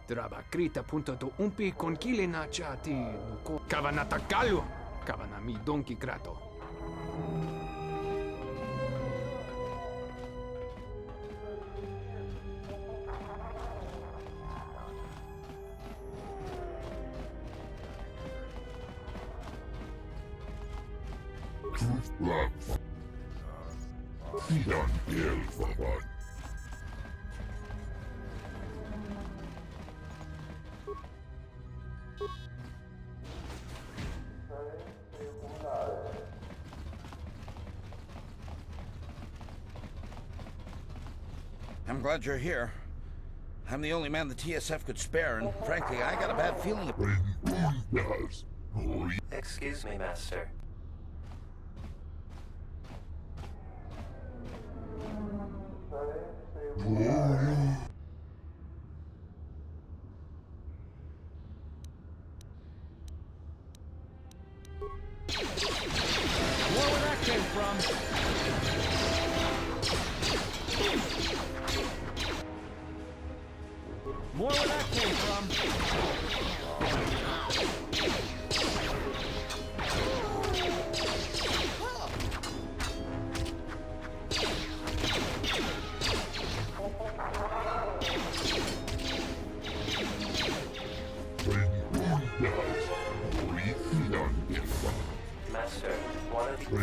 Drabakrita punto do umpi con kilena chati nuko. Kavanatakalu! Kavanami donki krato. I'm glad you're here. I'm the only man the TSF could spare, and frankly, I got a bad feeling. Excuse me, Master. More where that came from. More where that came from. Master, one of the...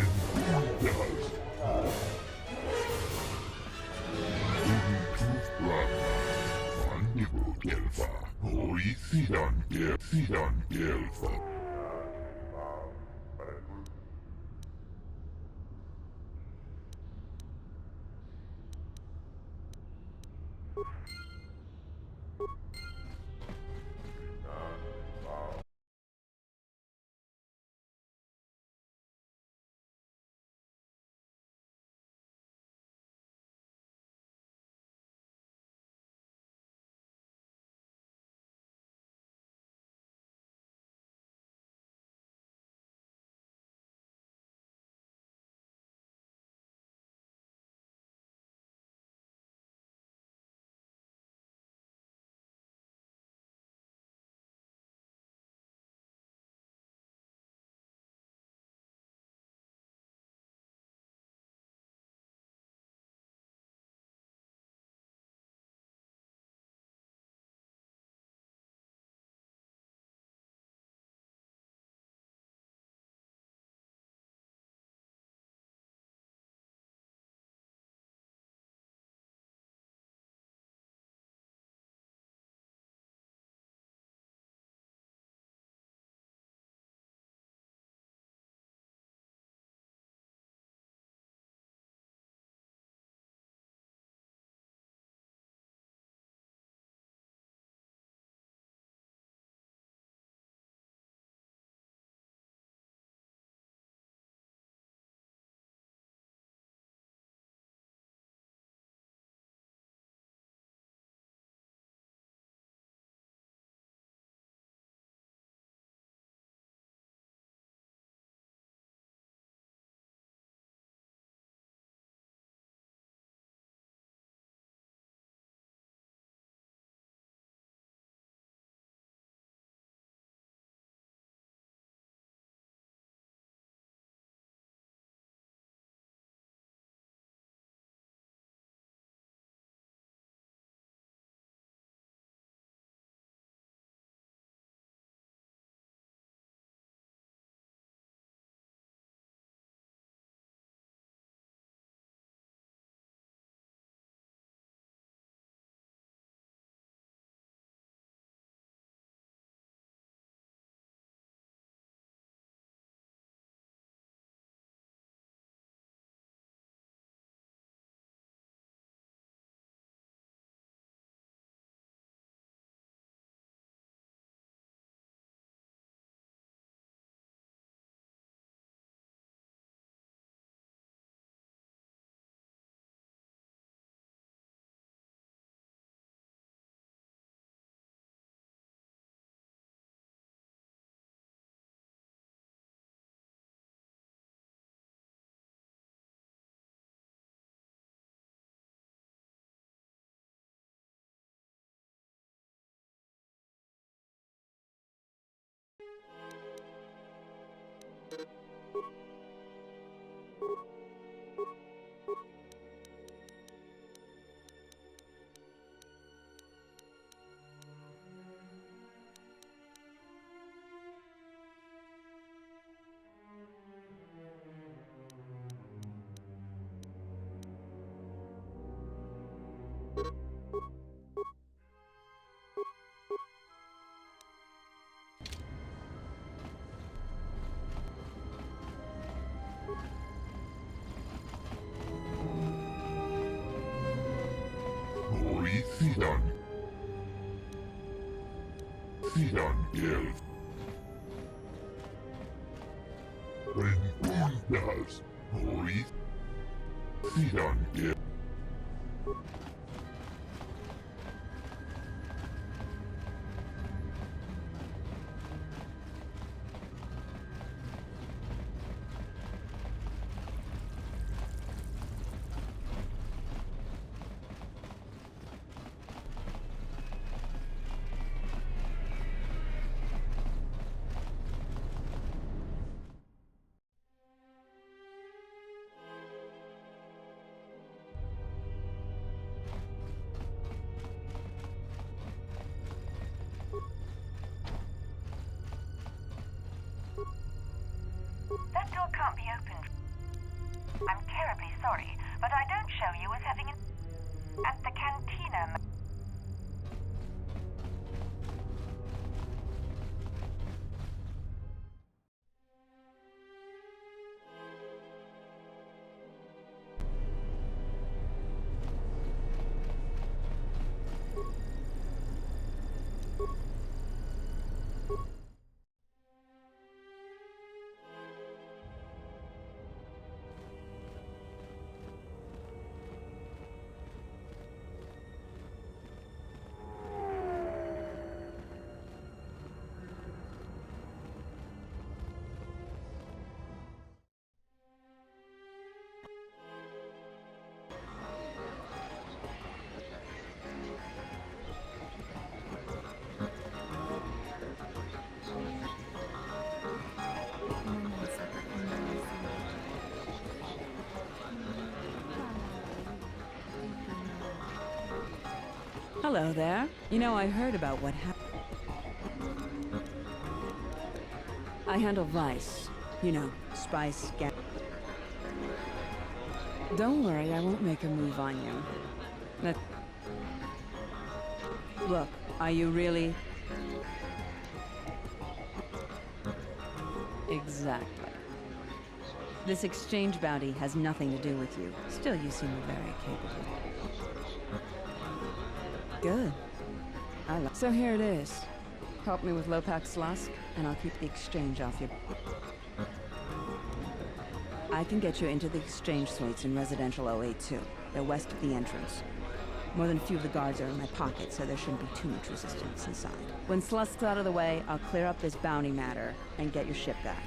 That door can't be opened. I'm terribly sorry, but I don't show you as having an... At the cantina... Hello there. You know, I heard about what happened. I handle Vice. You know, spice, Don't worry, I won't make a move on you. Look, are you really... Exactly. This exchange bounty has nothing to do with you. Still, you seem very capable. Good. So here it is. Help me with Lopax Lusk, and I'll keep the exchange off you. I can get you into the exchange suites in residential 082. They're west of the entrance. More than a few of the guards are in my pocket, so there shouldn't be too much resistance inside. When Slusk's out of the way, I'll clear up this bounty matter and get your ship back.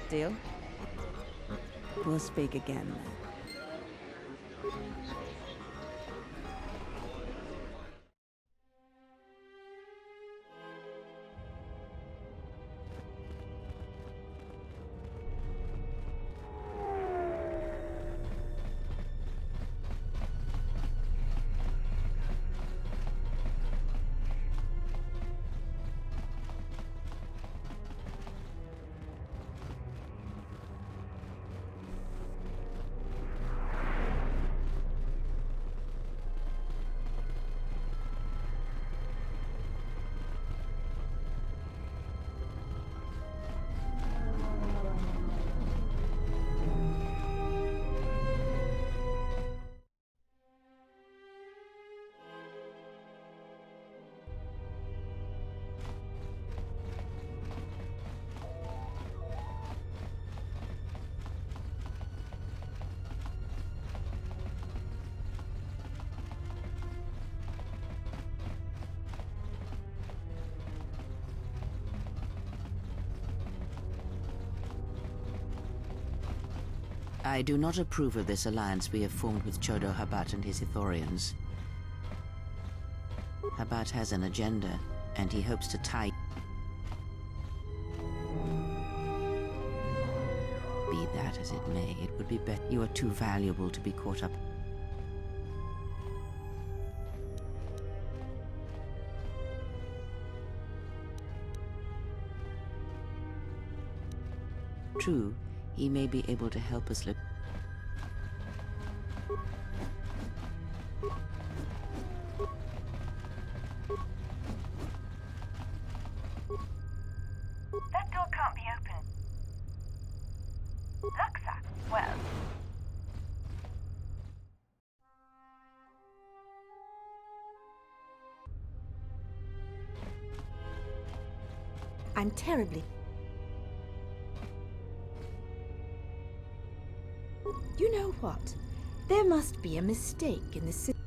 Deal? We'll speak again then. I do not approve of this alliance we have formed with Chodo Habat and his Ithorians. Habat has an agenda, and he hopes to tie... Be that as it may, it would be better. You are too valuable to be caught up. True, he may be able to help us look... That door can't be opened. Luxa, well... I'm terribly... You know what? There must be a mistake in the system.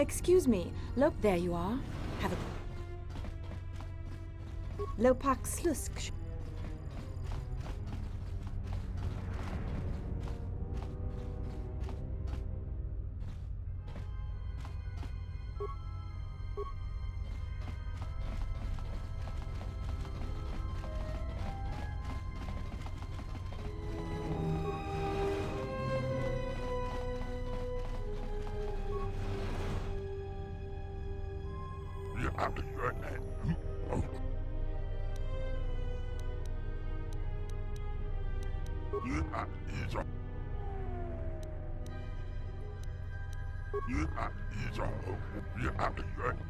Excuse me. There you are. Have a... Lopak Slusk.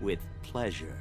With pleasure.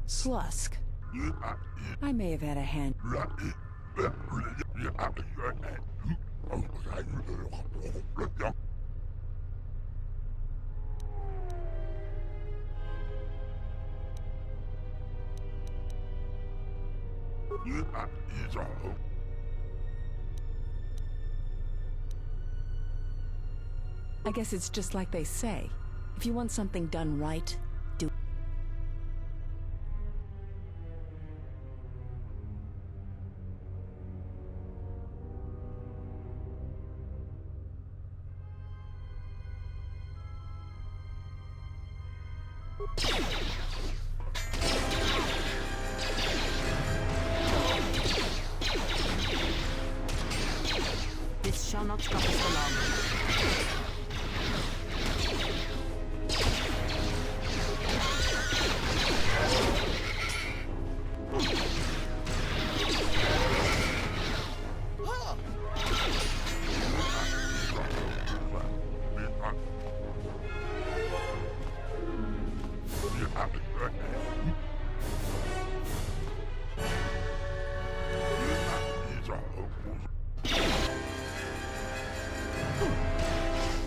Slusk. I may have had a hand. I guess it's just like they say. If you want something done right, do it. This shall not stop us for long.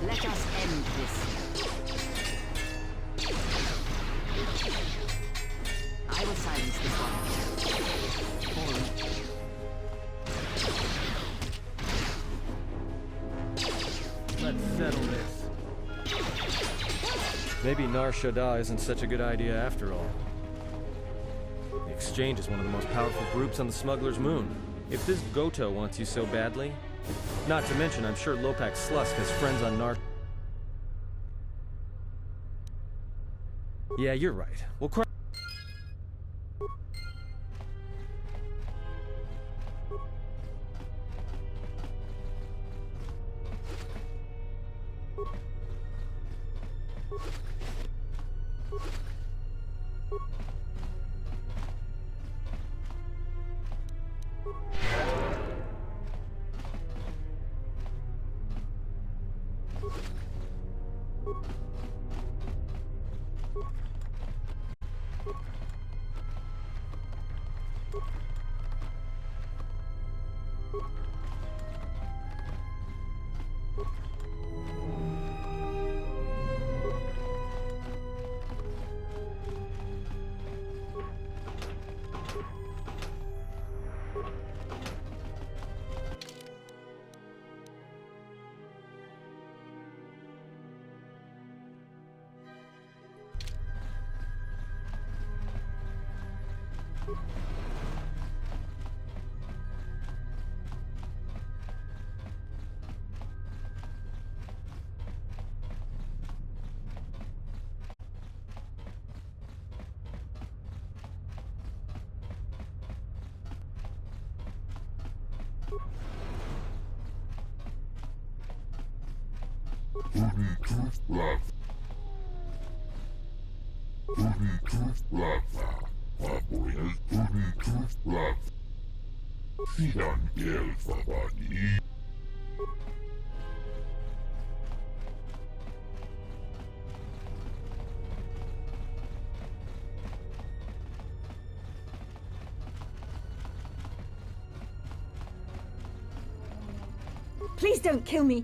Let us end this. I will silence this one. Let's settle this. Maybe Nar Shaddaa isn't such a good idea after all. The Exchange is one of the most powerful groups on the Smuggler's Moon. If this Goto wants you so badly, Not to mention, I'm sure Lopak Slusk has friends on Nar... Yeah, you're right. We'll cry... Please don't kill me.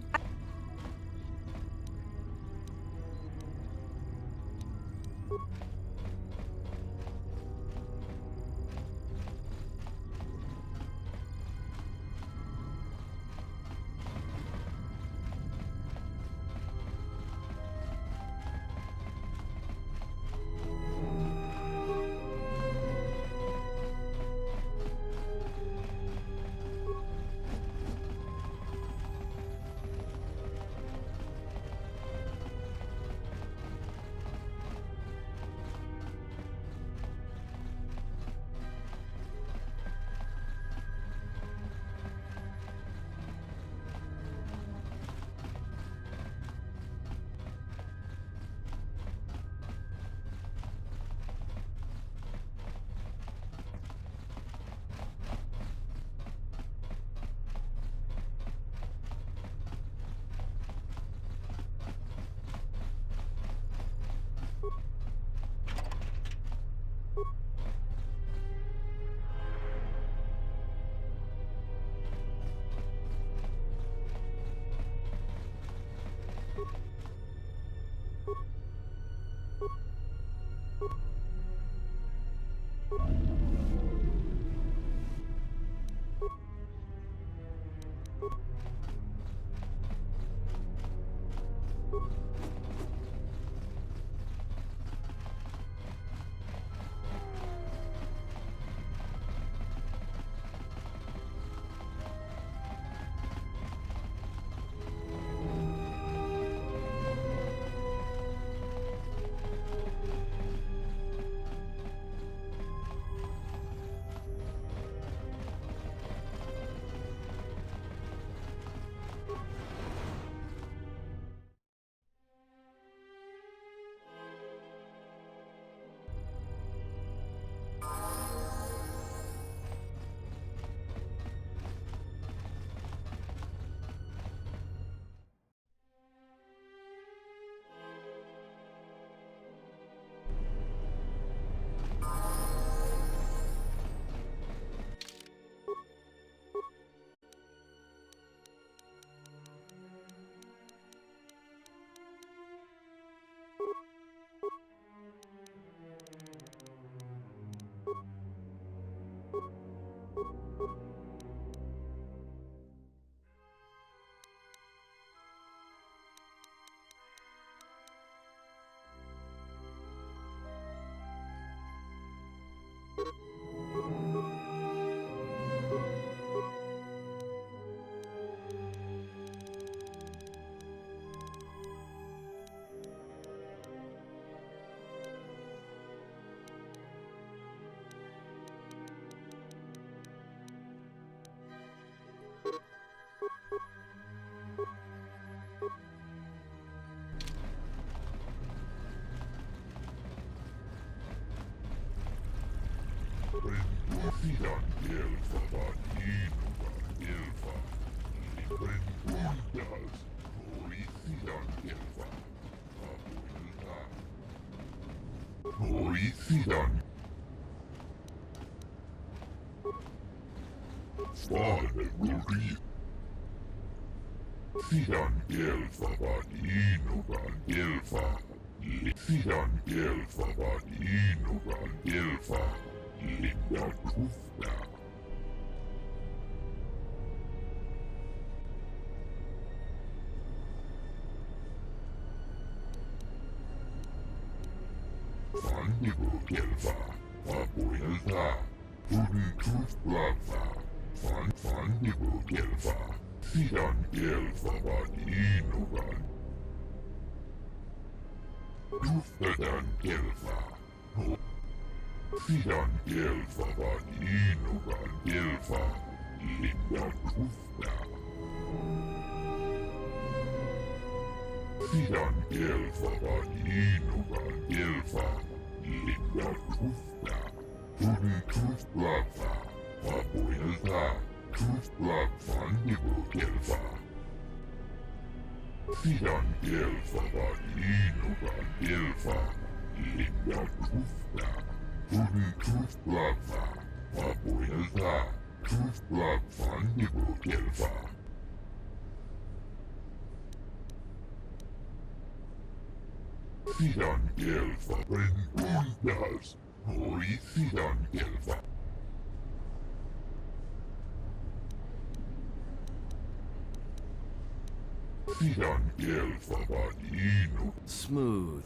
Smooth.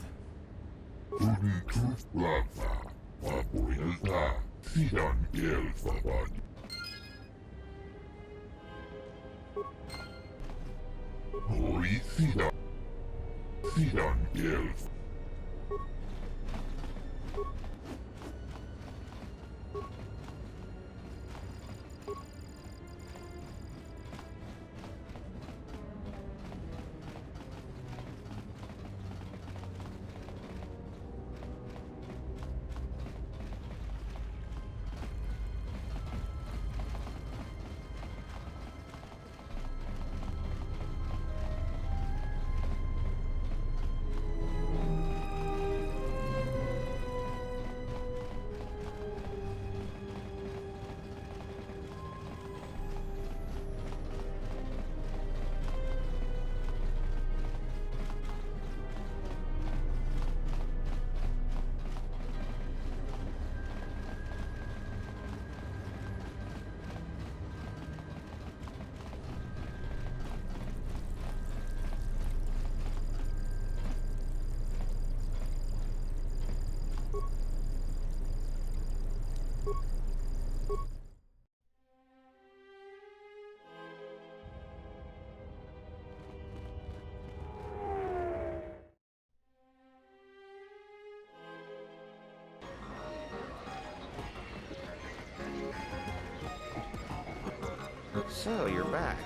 So, you're back.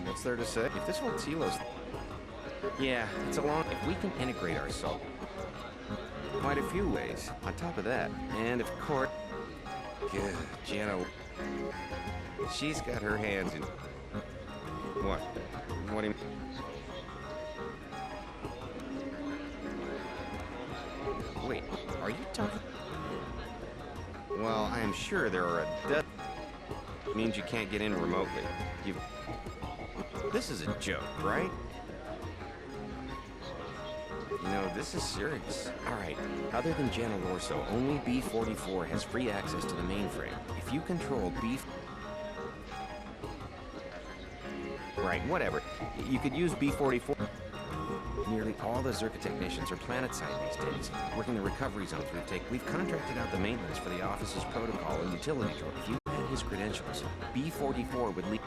What's there to say? If this whole Telos... Yeah, it's a long... If we can integrate ourselves quite a few ways, on top of that, and of course... Good, Jana... She's got her hands in... What? What do you... Wait, are you talking... Well, I am sure there are a dozen... Means you can't get in remotely. This is a joke, right? You know, this is serious. Alright, other than Jana Lorso, only B-44 has free access to the mainframe. If you control B... Right, whatever. You could use B-44... Nearly all the Zerka technicians are planet-side these days, working the recovery zones we've contracted out the maintenance for the office's protocol and utility drawer. If you had his credentials, B-44 would leave...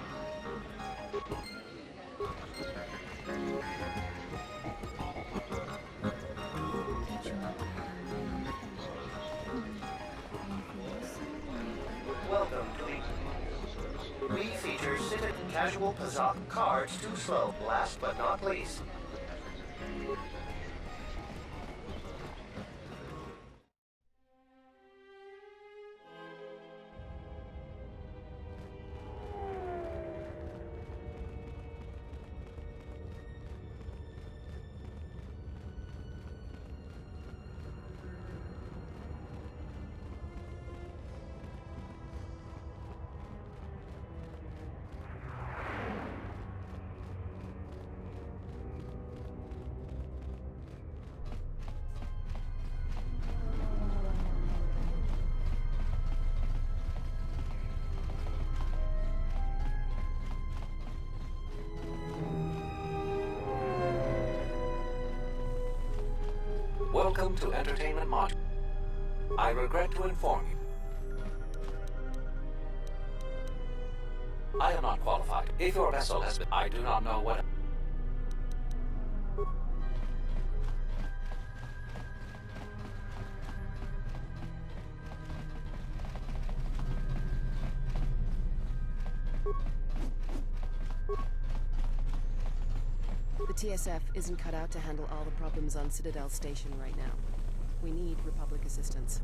Welcome to the... We feature Sith casual Pazak cards too slow. Last but not least... Welcome to Entertainment Module. I regret to inform you. I am not qualified. If your vessel has been... I do not know what... The TSF isn't cut out to handle all the problems on Citadel Station right now. We need Republic assistance.